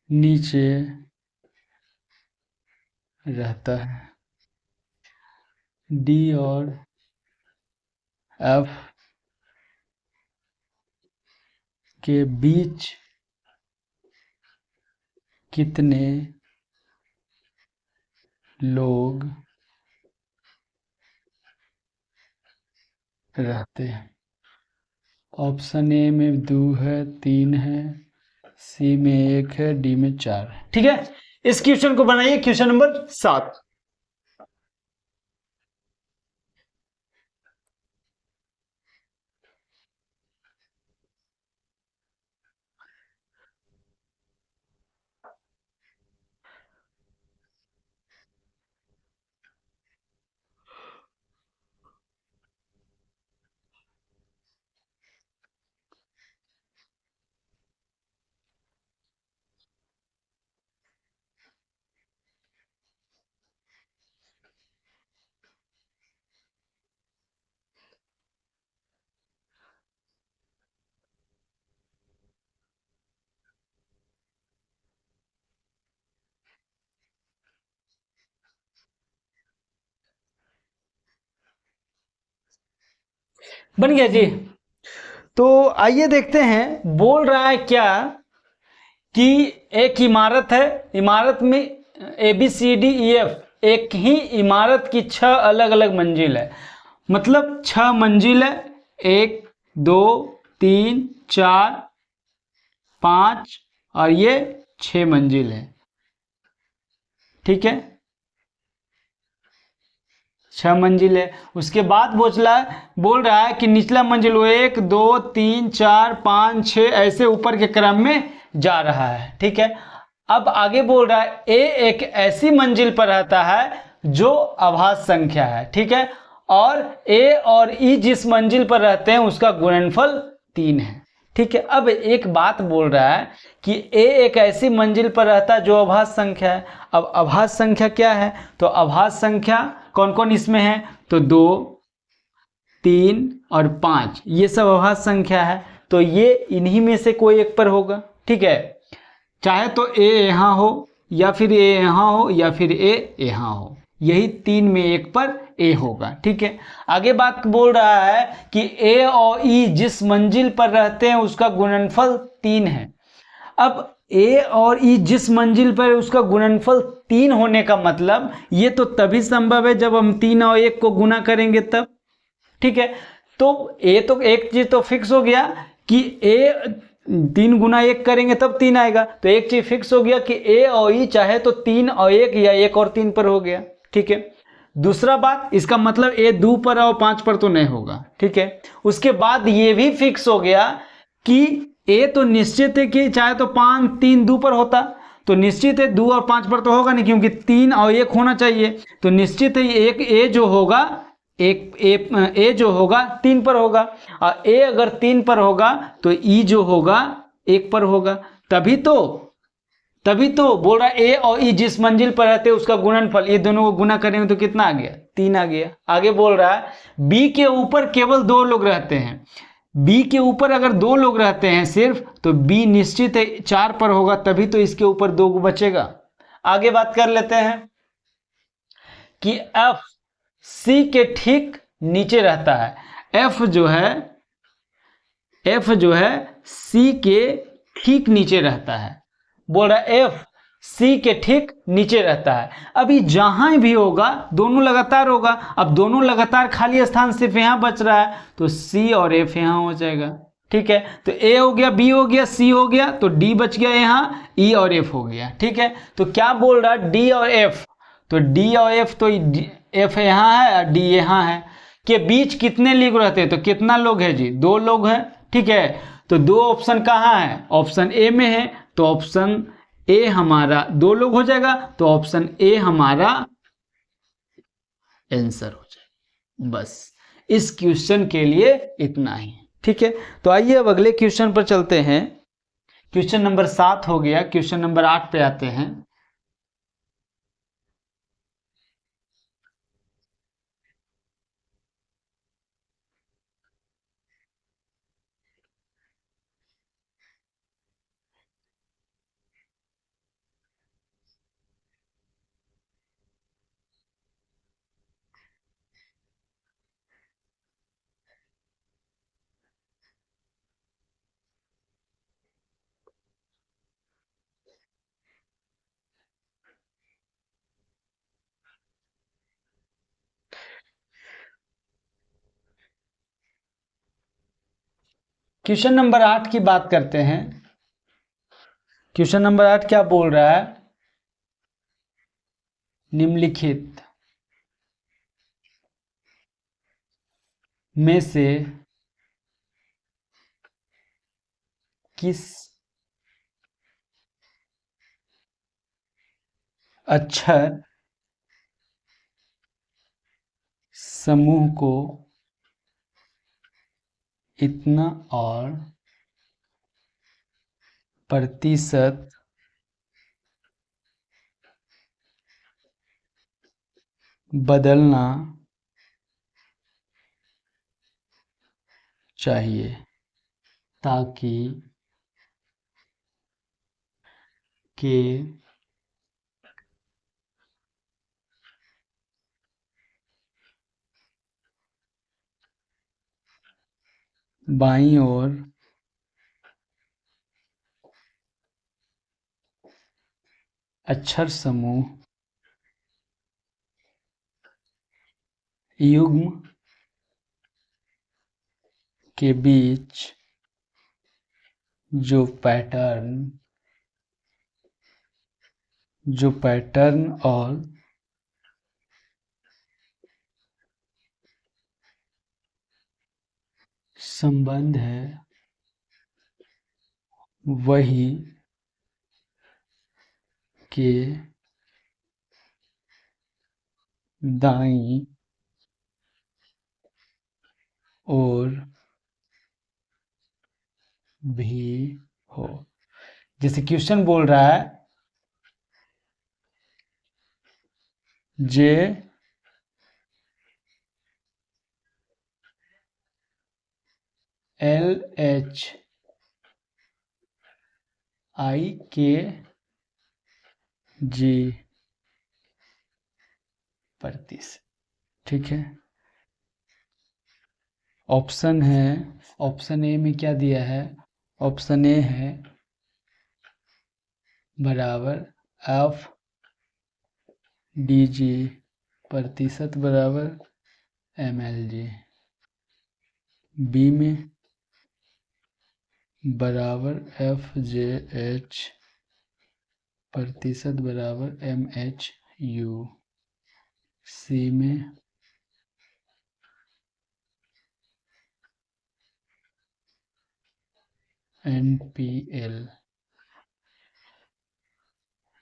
नीचे रहता है। डी और एफ के बीच कितने लोग रहते हैं? ऑप्शन ए में 2 है, 3 है, सी में 1 है, डी में 4 है। ठीक है, इस क्वेश्चन को बनाइए, क्वेश्चन नंबर 7। बन गया जी। तो आइए देखते हैं, बोल रहा है क्या कि एक इमारत है, इमारत में ABCDEF एक ही इमारत की 6 अलग अलग मंजिल है, मतलब 6 मंजिल है, 1 2 3 4 5 और ये 6 मंजिल है। ठीक है, 6 मंजिल है। उसके बाद बोल रहा है कि निचला मंजिल वो 1 2 3 4 5 6 ऐसे ऊपर के क्रम में जा रहा है। ठीक है, अब आगे बोल रहा है ए एक ऐसी मंजिल पर रहता है जो अभाज्य संख्या है। ठीक है, और ए और ई जिस मंजिल पर रहते हैं उसका गुणनफल 3 है। ठीक है, अब एक बात बोल रहा है कि ए एक ऐसी मंजिल पर रहता है जो अभाज्य संख्या है। अब अभाज्य संख्या क्या है, तो अभाज्य संख्या कौन कौन इसमें है, तो 2 3 और 5 ये सब अभाज्य संख्या है। तो ये इन्हीं में से कोई एक पर होगा। ठीक है, चाहे तो ए यहाँ हो या फिर ए यहाँ हो या फिर ए यहाँ हो, यही 3 में एक पर ए होगा। ठीक है, आगे बात बोल रहा है कि ए और ई जिस मंजिल पर रहते हैं उसका गुणनफल 3 है। अब ए और ई जिस मंजिल पर उसका गुणनफल 3 होने का मतलब ये तो तभी संभव है जब हम 3 और 1 को गुना करेंगे तब। ठीक है, तो ए तो एक चीज तो फिक्स हो गया कि ए 3 गुना 1 करेंगे तब 3 आएगा, तो एक चीज फिक्स हो गया कि ए और ई चाहे तो 3 और 1 या 1 और 3 पर हो गया। ठीक है, दूसरा बात, इसका मतलब ए 2 पर और 5 पर तो नहीं होगा। ठीक है, उसके बाद ये भी फिक्स हो गया कि ए तो निश्चित है कि चाहे तो 5 3 2 पर होता, तो निश्चित है 2 और 5 पर तो होगा नहीं क्योंकि 3 और 1 होना चाहिए, तो निश्चित है एक ए जो होगा ए जो होगा 3 पर होगा, और ए अगर 3 पर होगा तो ई जो होगा 1 पर होगा। तभी तो बोल रहा है ए और ई जिस मंजिल पर रहते उसका गुणनफल, ये दोनों को गुना करेंगे तो कितना आ गया, 3 आ गया। आगे बोल रहा है बी के ऊपर केवल 2 लोग रहते हैं। बी के ऊपर अगर 2 लोग रहते हैं सिर्फ, तो बी निश्चित है 4 पर होगा, तभी तो इसके ऊपर 2 बचेगा। आगे बात कर लेते हैं कि एफ सी के ठीक नीचे रहता है। एफ जो है सी के ठीक नीचे रहता है। बोल रहा है एफ सी के ठीक नीचे रहता है। अभी जहां भी होगा दोनों लगातार होगा, अब दोनों लगातार खाली स्थान सिर्फ यहां बच रहा है, तो सी और एफ यहां हो जाएगा। ठीक है, तो ए हो गया, बी हो गया, सी हो गया, तो डी बच गया यहाँ, ई और एफ हो गया। ठीक है, तो क्या बोल रहा है डी और एफ, तो डी और एफ, तो एफ यहाँ है और डी यहाँ है, के बीच कितने लोग रहते हैं, तो कितना लोग है जी, 2 लोग हैं। ठीक है, तो 2 ऑप्शन कहाँ है, ऑप्शन ए में है, तो ऑप्शन ए हमारा 2 लोग हो जाएगा, तो ऑप्शन ए हमारा आंसर हो जाएगा। बस इस क्वेश्चन के लिए इतना ही। ठीक है, तो आइए अब अगले क्वेश्चन पर चलते हैं। क्वेश्चन नंबर 7 हो गया, क्वेश्चन नंबर 8 पे आते हैं। क्वेश्चन नंबर 8 की बात करते हैं। क्वेश्चन नंबर 8 क्या बोल रहा है, निम्नलिखित में से किस अक्षर समूह को इतना और प्रतिशत बदलना चाहिए ताकि के बाईं ओर अक्षर समूह युग्म के बीच जो पैटर्न और संबंध है वही के दाईं ओर भी हो। जैसे क्वेश्चन बोल रहा है जे एल एच आई के जी प्रतिशत, ठीक है। ऑप्शन है, ऑप्शन ए में क्या दिया है, ऑप्शन ए है बराबर एफ डी जी प्रतिशत बराबर एम एल जी। बी में बराबर एफ जे एच प्रतिशत बराबर एम एच यू। सी में N P L.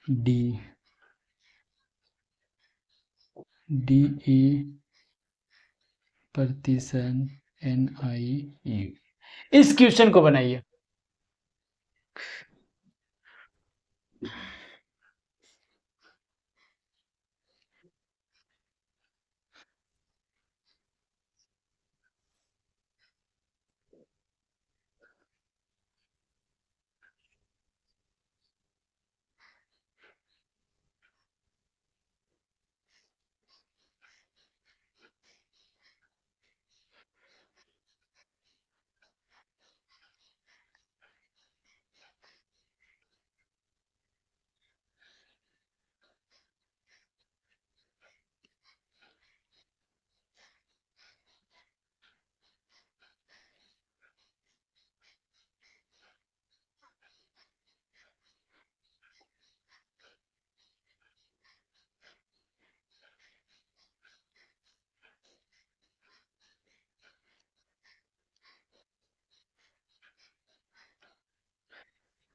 D D E प्रतिशत एन आई यू। इस क्वेश्चन को बनाइए।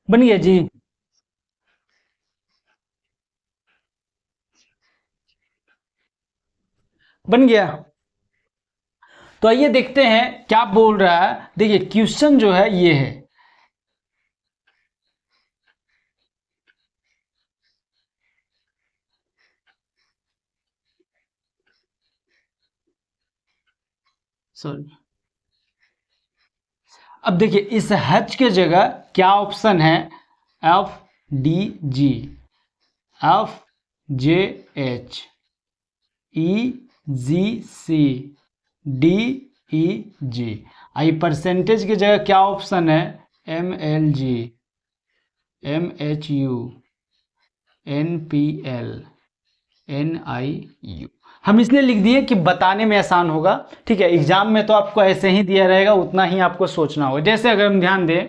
बन गया जी। बन गया। तो आइए देखते हैं क्या बोल रहा है। देखिए क्वेश्चन जो है ये है, सॉरी, अब देखिए इस एच के जगह क्या ऑप्शन है, F D G, F J H, E G C, D E G. I percentage की जगह क्या ऑप्शन है, M L G, M H U, N P L, N I U. हम इसलिए लिख दिए कि बताने में आसान होगा, ठीक है। एग्जाम में तो आपको ऐसे ही दिया रहेगा, उतना ही आपको सोचना होगा। जैसे अगर हम ध्यान दें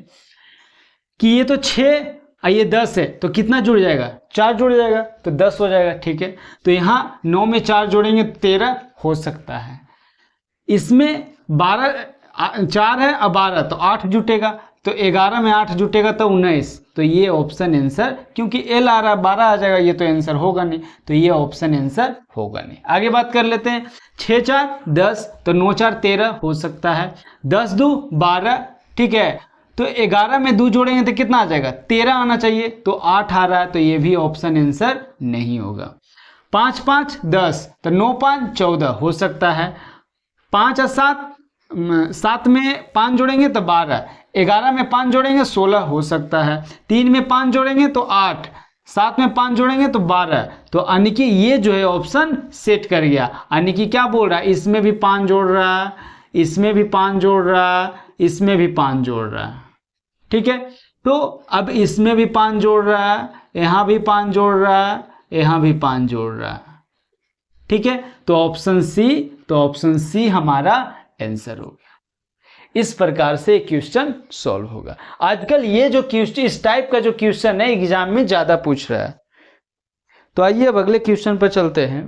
कि ये तो 6 और ये 10 है, तो कितना जुड़ जाएगा, 4 जुड़ जाएगा, तो 10 हो जाएगा, ठीक है। तो यहाँ 9 में 4 जोड़ेंगे तो 13 हो सकता है। इसमें 12 4 है और 12 तो 8 जुटेगा, तो 11 में 8 जुटेगा तो 19। तो ये ऑप्शन आंसर, क्योंकि एल आ रहा है 12 आ जाएगा, ये तो आंसर होगा नहीं, तो ये ऑप्शन आंसर होगा नहीं। आगे बात कर लेते हैं। 6 4 10 तो 9 4 13 हो सकता है, 10 2 12, ठीक है। तो 11 में 2 जोड़ेंगे तो कितना आ जाएगा, 13 आना चाहिए, तो 8 आ रहा है, तो ये भी ऑप्शन आंसर नहीं होगा। 5 5 10 तो 9 5 14 हो सकता है। 5 और 7 7 में 5 जोड़ेंगे तो 12, 11 में 5 जोड़ेंगे 16 हो सकता है। 3 में 5 जोड़ेंगे तो 8, 7 में 5 जोड़ेंगे तो 12। तो यानी कि ये जो है ऑप्शन सेट कर गया। यानी कि क्या बोल रहा है, इसमें भी 5 जोड़ रहा है, इसमें भी 5 जोड़ रहा है, इसमें भी 5 जोड़ रहा है, ठीक है। तो अब इसमें भी 5 जोड़ रहा है, यहाँ भी 5 जोड़ रहा है, यहाँ भी 5 जोड़ रहा है, ठीक है। तो ऑप्शन सी हमारा आंसर हो गया। इस प्रकार से क्वेश्चन सॉल्व होगा। आजकल ये जो क्वेश्चन, इस टाइप का जो क्वेश्चन है एग्जाम में ज्यादा पूछ रहा है। तो आइए अब अगले क्वेश्चन पर चलते हैं।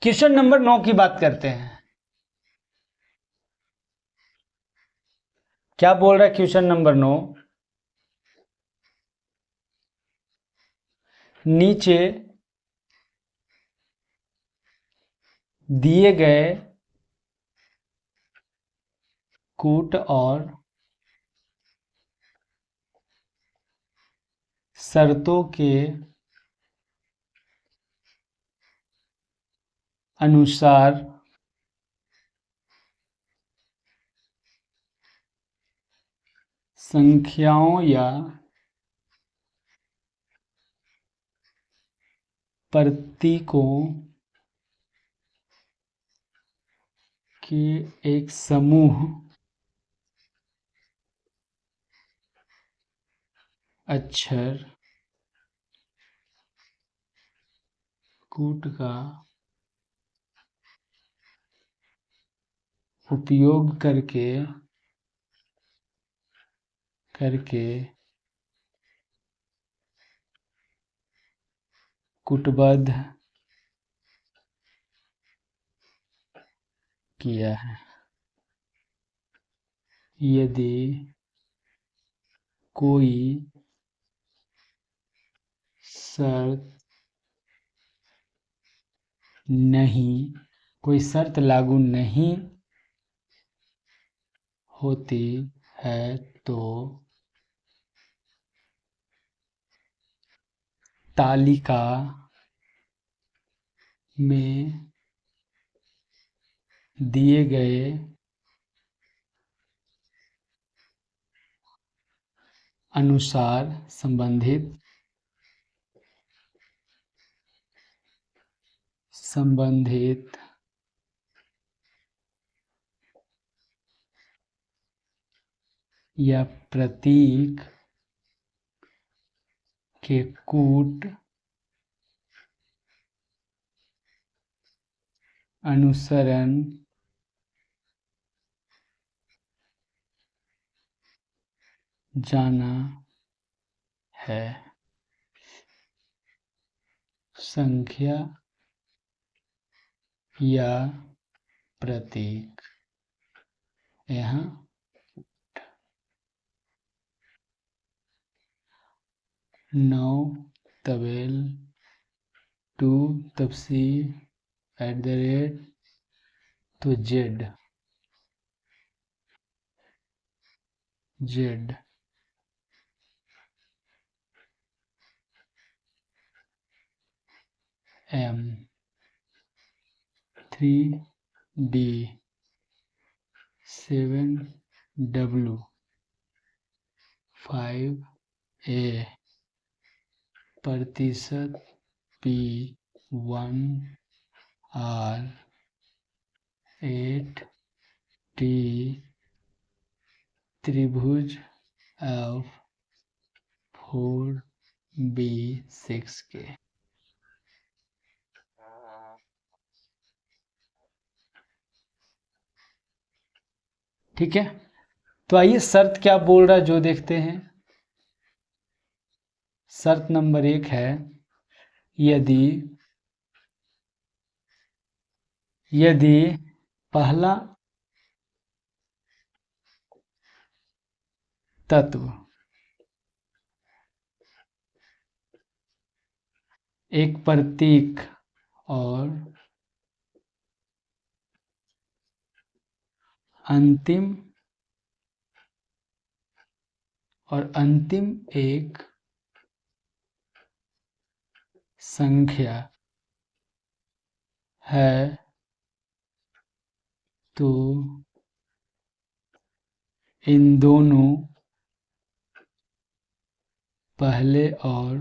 क्वेश्चन नंबर 9 की बात करते हैं। क्या बोल रहा है क्वेश्चन नंबर 9? नीचे दिए गए कूट और शर्तों के अनुसार संख्याओं या प्रतीकों के एक समूह अक्षर कूट का उपयोग करके कूटबद्ध किया है। यदि कोई शर्त कोई शर्त लागू नहीं होती है तो तालिका में दिए गए अनुसार संबंधित या प्रतीक के कूट अनुसरण जाना है। संख्या या प्रतीक यहाँ 9 तबेल 2 तब C @ तो Z M 3D 7W 5A प्रतिशत P1 R 8T त्रिभुज F4B6 के। ठीक है, तो आइए शर्त क्या बोल रहा है जो देखते हैं। शर्त नंबर 1 है यदि पहला तत्व एक प्रतीक और अंतिम एक संख्या है तो इन दोनों पहले और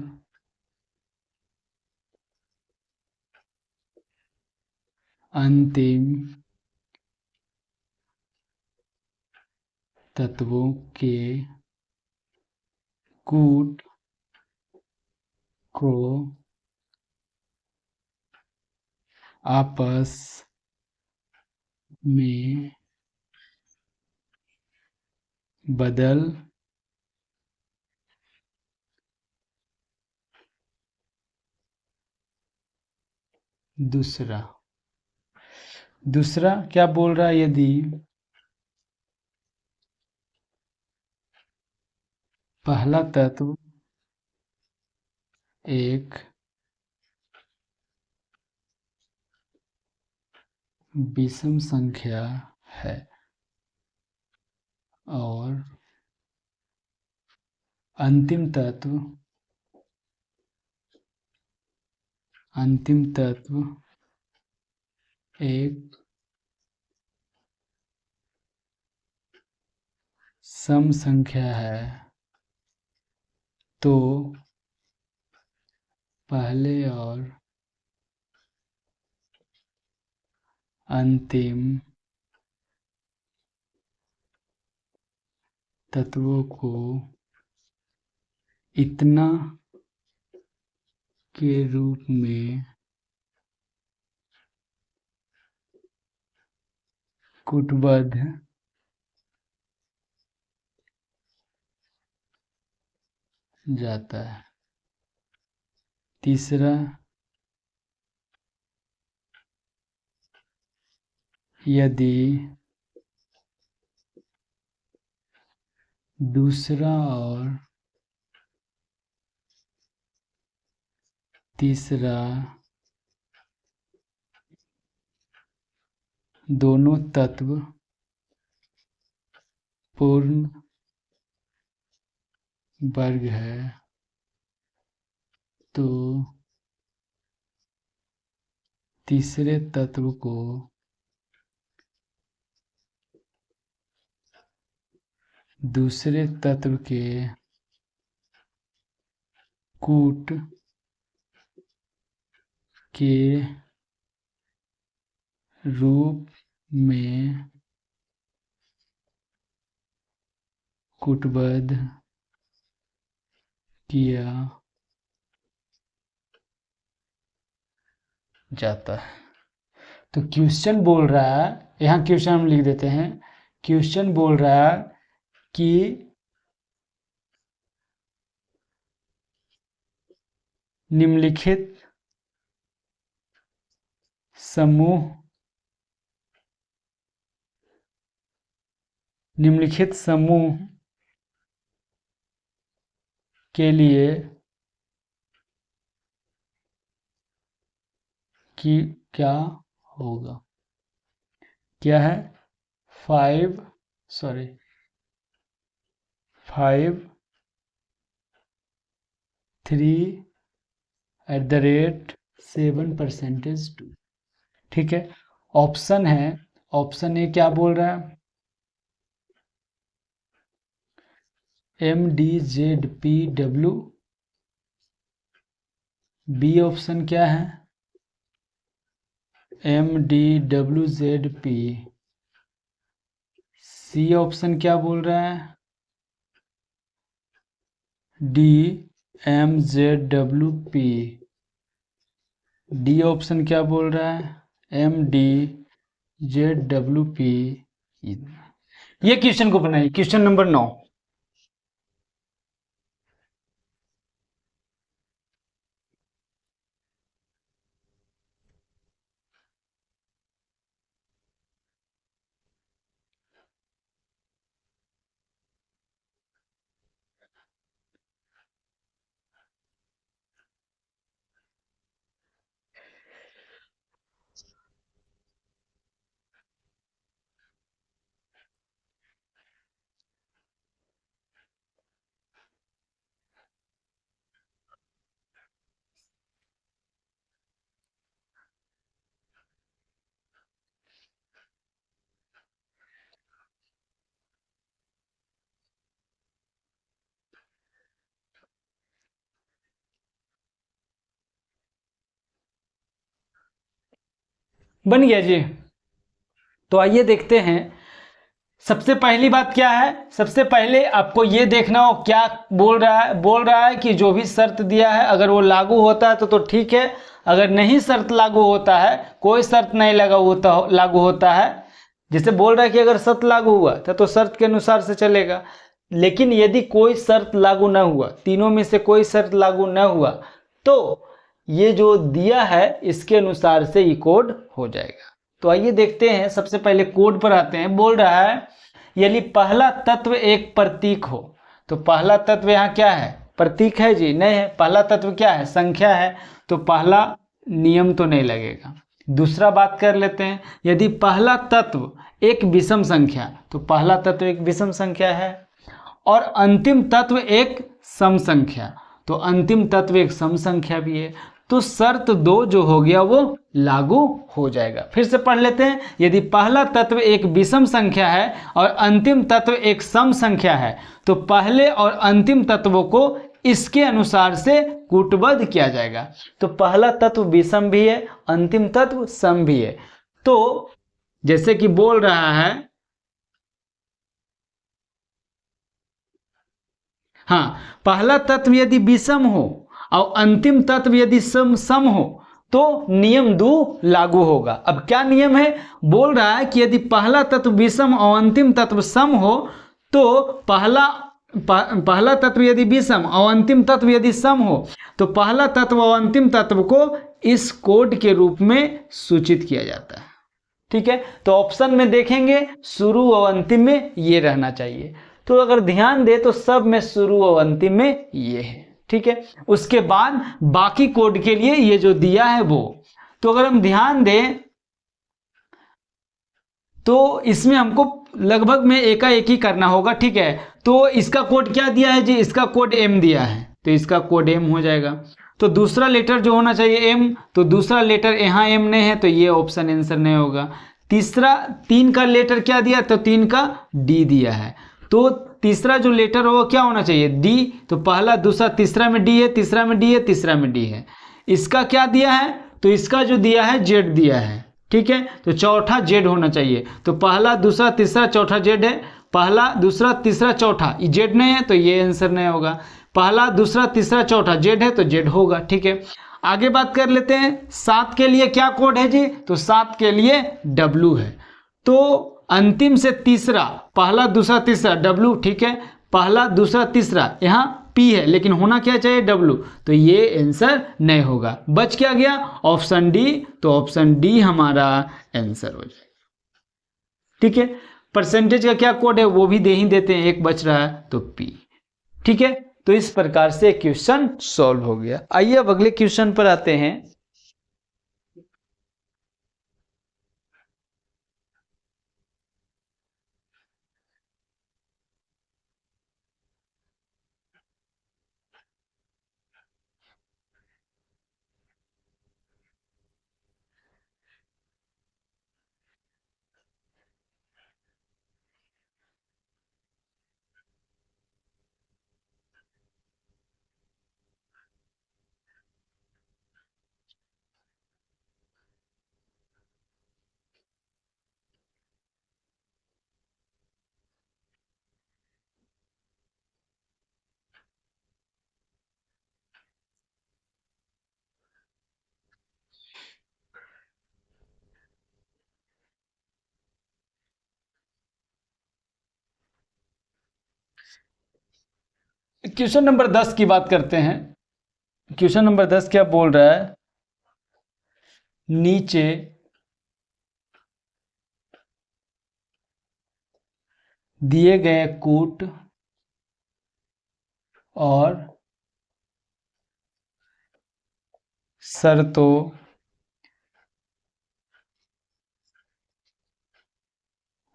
अंतिम तत्वों के कूट को आपस में बदल दूसरा दूसरा क्या बोल रहा है, यदि पहला तत्व एक विषम संख्या है और अंतिम तत्व एक सम संख्या है, तो पहले और अंतिम तत्वों को इतना के रूप में कूटबद्ध जाता है। तीसरा, यदि दूसरा और तीसरा दोनों तत्व पूर्ण वर्ग है, तो तीसरे तत्व को दूसरे तत्व के कूट के रूप में कूटबद्ध किया जाता है। तो क्वेश्चन बोल रहा है, यहाँ क्वेश्चन हम लिख देते हैं, क्वेश्चन बोल रहा है कि निम्नलिखित समूह के लिए कि क्या होगा, क्या है 5 3 @7%2। ठीक है, ऑप्शन है, ऑप्शन ए क्या बोल रहा है, MDZPW। बी ऑप्शन क्या है, MDWZP। सी ऑप्शन क्या बोल रहा है, DMZWP। डी ऑप्शन क्या बोल रहा है, MDZWP। ये क्वेश्चन को बनाइए, क्वेश्चन नंबर 9। बन गया जी। तो आइए देखते हैं, सबसे पहली बात क्या है, सबसे पहले आपको ये देखना हो क्या बोल रहा है कि जो भी शर्त दिया है अगर वो लागू होता है तो ठीक है, अगर नहीं शर्त लागू होता है, कोई शर्त नहीं लागू होता है, जैसे बोल रहा है कि अगर शर्त लागू हुआ तो शर्त के अनुसार से चलेगा, लेकिन यदि कोई शर्त लागू ना हुआ, तीनों में से कोई शर्त लागू ना हुआ, तो ये जो दिया है इसके अनुसार से ये कोड हो जाएगा। तो आइए देखते हैं, सबसे पहले कोड पर आते हैं। बोल रहा है यदि पहला तत्व एक प्रतीक हो, तो पहला तत्व यहाँ क्या है? प्रतीक है जी? नहीं है। पहला तत्व क्या है? संख्या है, तो पहला नियम तो नहीं लगेगा। दूसरा बात कर लेते हैं, यदि पहला तत्व एक विषम संख्या, तो पहला तत्व एक विषम संख्या है, और अंतिम तत्व एक सम संख्या, तो अंतिम तत्व एक सम संख्या भी है, तो शर्त 2 जो हो गया वो लागू हो जाएगा। फिर से पढ़ लेते हैं, यदि पहला तत्व एक विषम संख्या है और अंतिम तत्व एक सम संख्या है, तो पहले और अंतिम तत्वों को इसके अनुसार से कूटबद्ध किया जाएगा। तो पहला तत्व विषम भी है, अंतिम तत्व सम भी है। तो जैसे कि बोल रहा है, हाँ, पहला तत्व यदि विषम हो और अंतिम तत्व यदि सम हो, तो नियम 2 लागू होगा। अब क्या नियम है? बोल रहा है कि यदि पहला तत्व विषम और अंतिम तत्व सम हो, तो पहला तत्व यदि विषम और अंतिम तत्व यदि सम हो, तो पहला तत्व और अंतिम तत्व को इस कोड के रूप में सूचित किया जाता है। ठीक है, तो ऑप्शन में देखेंगे शुरू और अंतिम में ये रहना चाहिए। तो अगर ध्यान दे तो सब में शुरू और अंतिम में ये है। ठीक है, उसके बाद बाकी कोड के लिए ये जो दिया है वो, तो अगर हम ध्यान दें तो इसमें हमको लगभग में एकाएक ही करना होगा। ठीक है, तो इसका कोड क्या दिया है जी? इसका कोड m दिया है, तो इसका कोड m हो जाएगा। तो दूसरा लेटर जो होना चाहिए m, तो दूसरा लेटर यहाँ m नहीं है, तो ये ऑप्शन आंसर नहीं होगा। तीसरा 3 का लेटर क्या दिया? तो 3 का d दिया है, तो तीसरा जो लेटर हो वो क्या होना चाहिए? d। तो पहला दूसरा तीसरा में d है, तीसरा में d है, तीसरा में d है। इसका क्या दिया है? तो इसका जो दिया है z दिया है। ठीक है, तो चौथा z होना चाहिए। तो पहला दूसरा तीसरा चौथा z है, पहला दूसरा तीसरा चौथा z नहीं है, तो ये आंसर नहीं होगा। पहला दूसरा तीसरा चौथा z है, तो z होगा। ठीक है, आगे बात कर लेते हैं। 7 के लिए क्या कोड है जी? तो 7 के लिए w है। तो अंतिम से तीसरा, पहला दूसरा तीसरा w। ठीक है, पहला दूसरा तीसरा यहाँ p है, लेकिन होना क्या चाहिए? w। तो ये आंसर नहीं होगा। बच क्या गया? Option D. तो ऑप्शन डी हमारा आंसर हो जाएगा। ठीक है, परसेंटेज का क्या कोड है वो भी दे ही देते हैं, एक बच रहा है तो p। ठीक है, तो इस प्रकार से क्वेश्चन सॉल्व हो गया। आइए अब अगले क्वेश्चन पर आते हैं। क्वेश्चन नंबर 10 की बात करते हैं। क्वेश्चन नंबर 10 क्या बोल रहा है? नीचे दिए गए कूट और शर्तों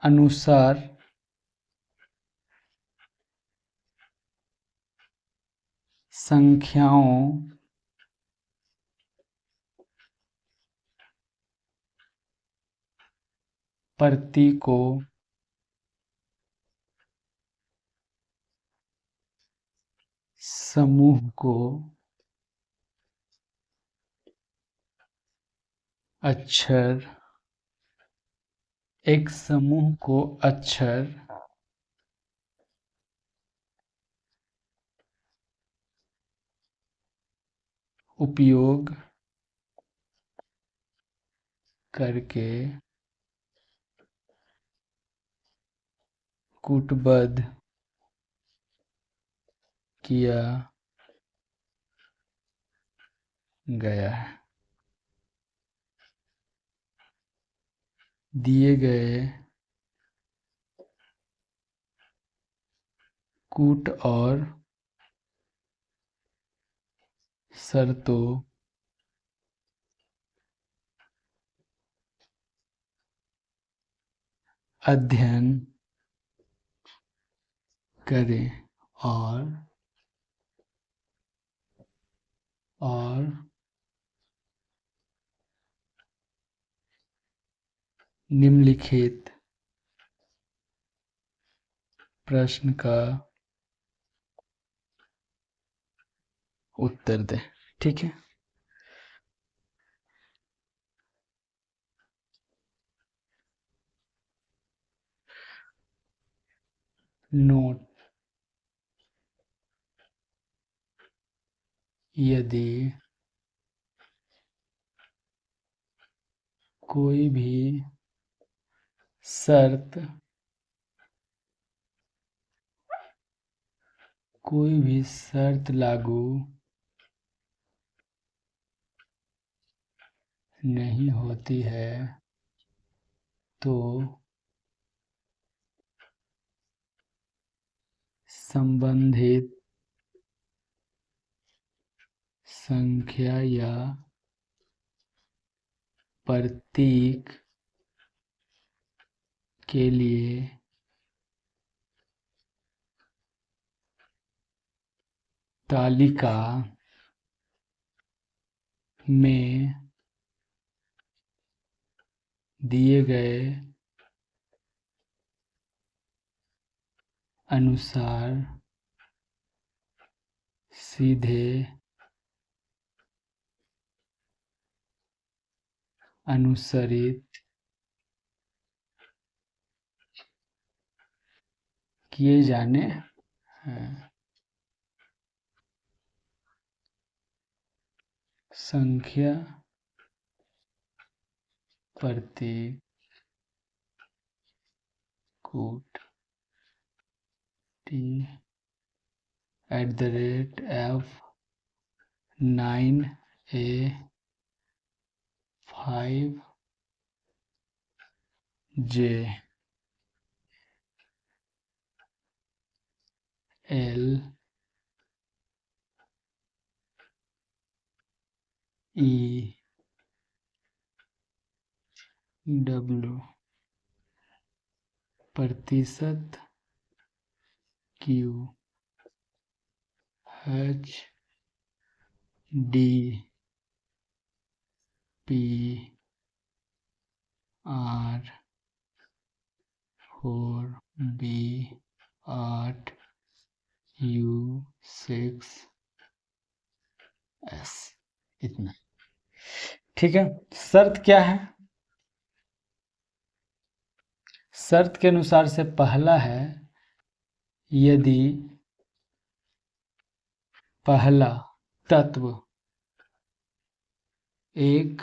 अनुसार संख्याओं प्रतीकों समूह को अक्षर, एक समूह को अक्षर उपयोग करके कूटबद्ध किया गया है। दिए गए कूट और शर्तों अध्ययन करें और निम्नलिखित प्रश्न का उत्तर दें। ठीक है। नोट, यदि कोई भी शर्त लागू नहीं होती है तो संबंधित संख्या या प्रतीक के लिए तालिका में दिए गए अनुसार सीधे अनुसरित किए जाने हैं। संख्या प्रतीक कूट F9A5J LEW प्रतिशत QHDPR4B8U6S। इतना। ठीक है। शर्त क्या है? शर्त के अनुसार से पहला है, यदि पहला तत्व एक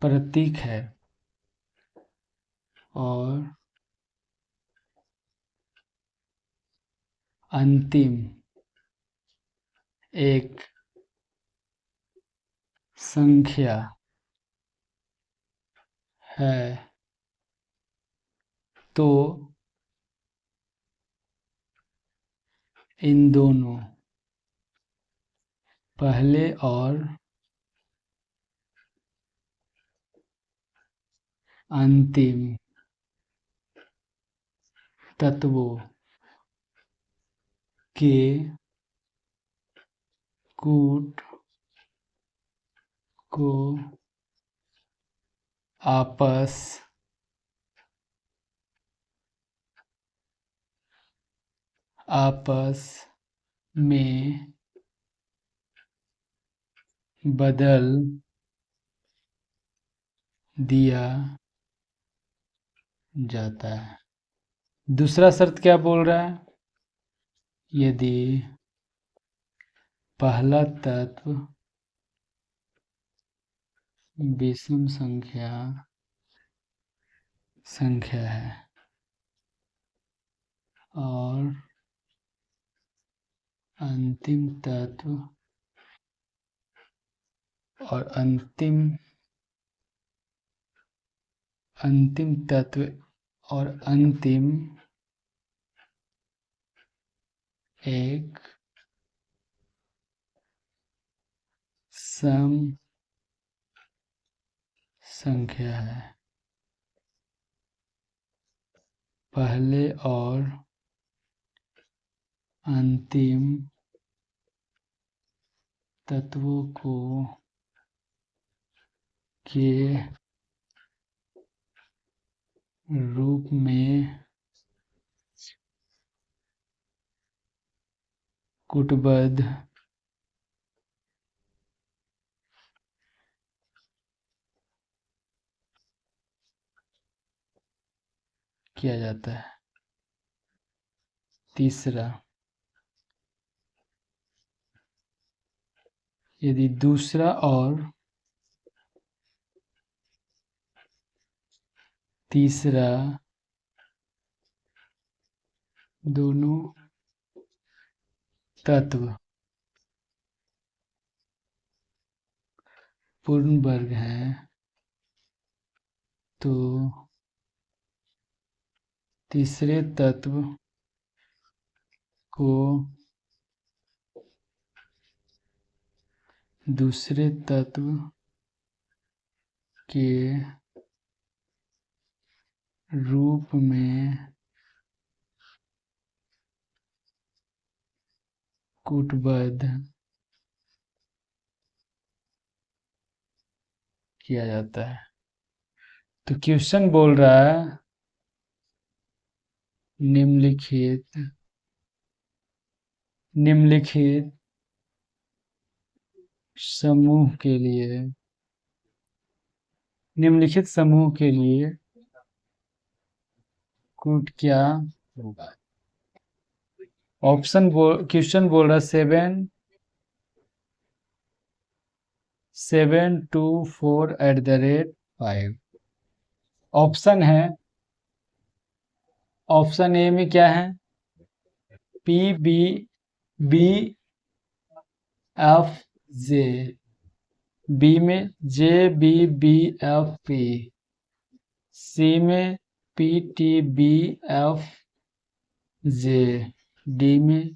प्रतीक है और अंतिम एक संख्या है, तो इन दोनों पहले और अंतिम तत्वों के कूट को आपस में बदल दिया जाता है। दूसरा शर्त क्या बोल रहा है? यदि पहला तत्व विषम संख्या है और अंतिम तत्व और अंतिम अंतिम तत्व और अंतिम एक सम संख्या है। पहले और अंतिम तत्वों को के रूप में कूटबद्ध किया जाता है। तीसरा, यदि दूसरा और तीसरा दोनों तत्व पूर्ण वर्ग हैं तो तीसरे तत्व को दूसरे तत्व के रूप में कूटबद्ध किया जाता है। तो क्वेश्चन बोल रहा है निम्नलिखित समूह के लिए कूट क्या होगा। क्वेश्चन बोल रहा 724 ऑप्शन है। ऑप्शन ए में क्या है, PBBFJ, बी में JBBFP, सी में PTBFJ, डी में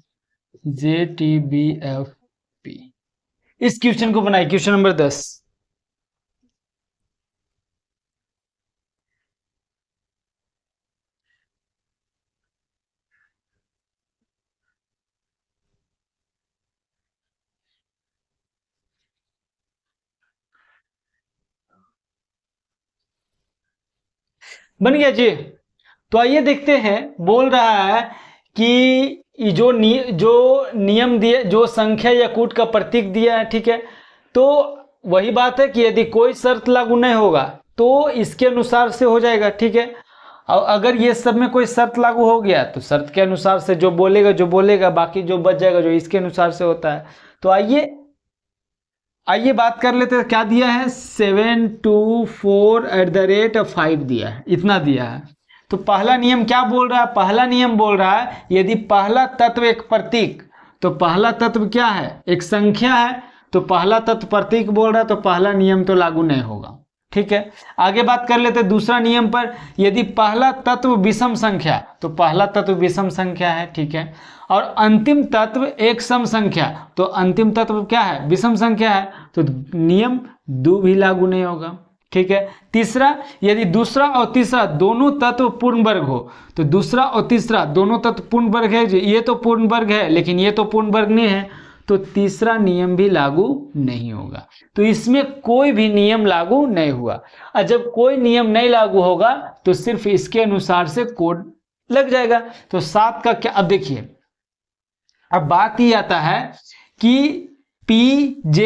JTBFP। इस क्वेश्चन को बनाए, क्वेश्चन नंबर 10। बन गया जी। तो आइए देखते हैं, बोल रहा है कि जो नियम दिए, जो संख्या या कूट का प्रतीक दिया है, ठीक है, तो वही बात है कि यदि कोई शर्त लागू नहीं होगा तो इसके अनुसार से हो जाएगा, ठीक है। और अगर ये सब में कोई शर्त लागू हो गया तो शर्त के अनुसार से जो बोलेगा, बाकी जो बच जाएगा जो इसके अनुसार से होता है। तो आइए बात कर लेते हैं। क्या दिया है, 724@5 दिया है, इतना दिया है। तो पहला नियम क्या बोल रहा है, पहला नियम बोल रहा है यदि पहला तत्व एक प्रतीक, तो पहला तत्व क्या है, एक संख्या है, तो पहला तत्व प्रतीक बोल रहा है, तो पहला नियम तो लागू नहीं होगा, ठीक है। आगे बात कर लेते हैं दूसरा नियम पर। यदि पहला तत्व विषम संख्या, तो पहला तत्व विषम संख्या है, ठीक है, और अंतिम तत्व एक सम संख्या, तो अंतिम तत्व क्या है, विषम संख्या है, तो नियम 2 भी लागू नहीं होगा, ठीक है। तीसरा, यदि दूसरा और तीसरा दोनों तत्व पूर्ण वर्ग हो, तो दूसरा और तीसरा दोनों तत्व पूर्ण वर्ग है, ये तो पूर्ण वर्ग है लेकिन ये तो पूर्ण वर्ग नहीं है, तो तीसरा नियम भी लागू नहीं होगा। तो इसमें कोई भी नियम लागू नहीं हुआ। और जब कोई नियम नहीं लागू होगा तो सिर्फ इसके अनुसार से कोड लग जाएगा। तो 7 का क्या, अब देखिए, अब बात ही आता है कि PJ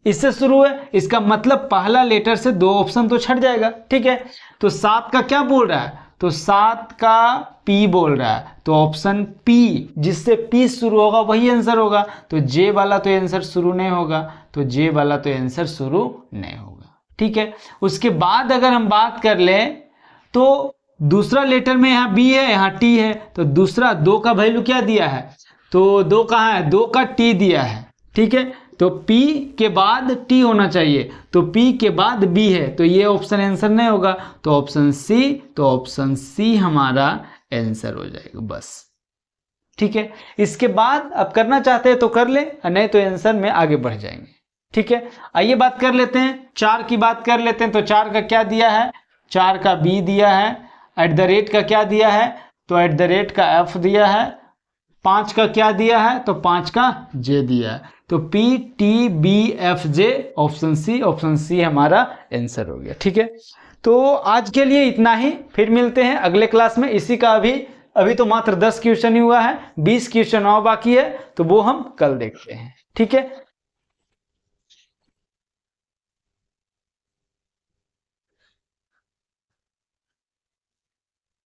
इससे शुरू है, इसका मतलब पहला लेटर से 2 ऑप्शन तो छट जाएगा, ठीक है। तो 7 का क्या बोल रहा है, तो 7 का P बोल रहा है, तो ऑप्शन P, जिससे P शुरू होगा वही आंसर होगा। तो J वाला तो आंसर शुरू नहीं होगा, तो J वाला तो आंसर शुरू नहीं होगा, ठीक है। उसके बाद अगर हम बात कर लें तो दूसरा लेटर में यहाँ B है, यहाँ T है, तो दूसरा 2 का वैल्यू क्या दिया है, तो 2 कहाँ है, 2 का T दिया है, ठीक है। तो P के बाद T होना चाहिए, तो P के बाद B है, तो ये ऑप्शन आंसर नहीं होगा, तो ऑप्शन C हमारा आंसर हो जाएगा बस। ठीक है, इसके बाद अब करना चाहते हैं तो कर ले, नहीं तो आंसर में आगे बढ़ जाएंगे। ठीक है, आइए बात कर लेते हैं, 4 की बात कर लेते हैं। तो 4 का क्या दिया है, 4 का B दिया है, @ का क्या दिया है, तो @ का F दिया है, 5 का क्या दिया है, तो 5 का J दिया है, तो PTBFJ ऑप्शन सी हमारा आंसर हो गया। ठीक है, तो आज के लिए इतना ही, फिर मिलते हैं अगले क्लास में। इसी का अभी तो मात्र 10 क्वेश्चन ही हुआ है, 20 क्वेश्चन और बाकी है, तो वो हम कल देखते हैं। ठीक है,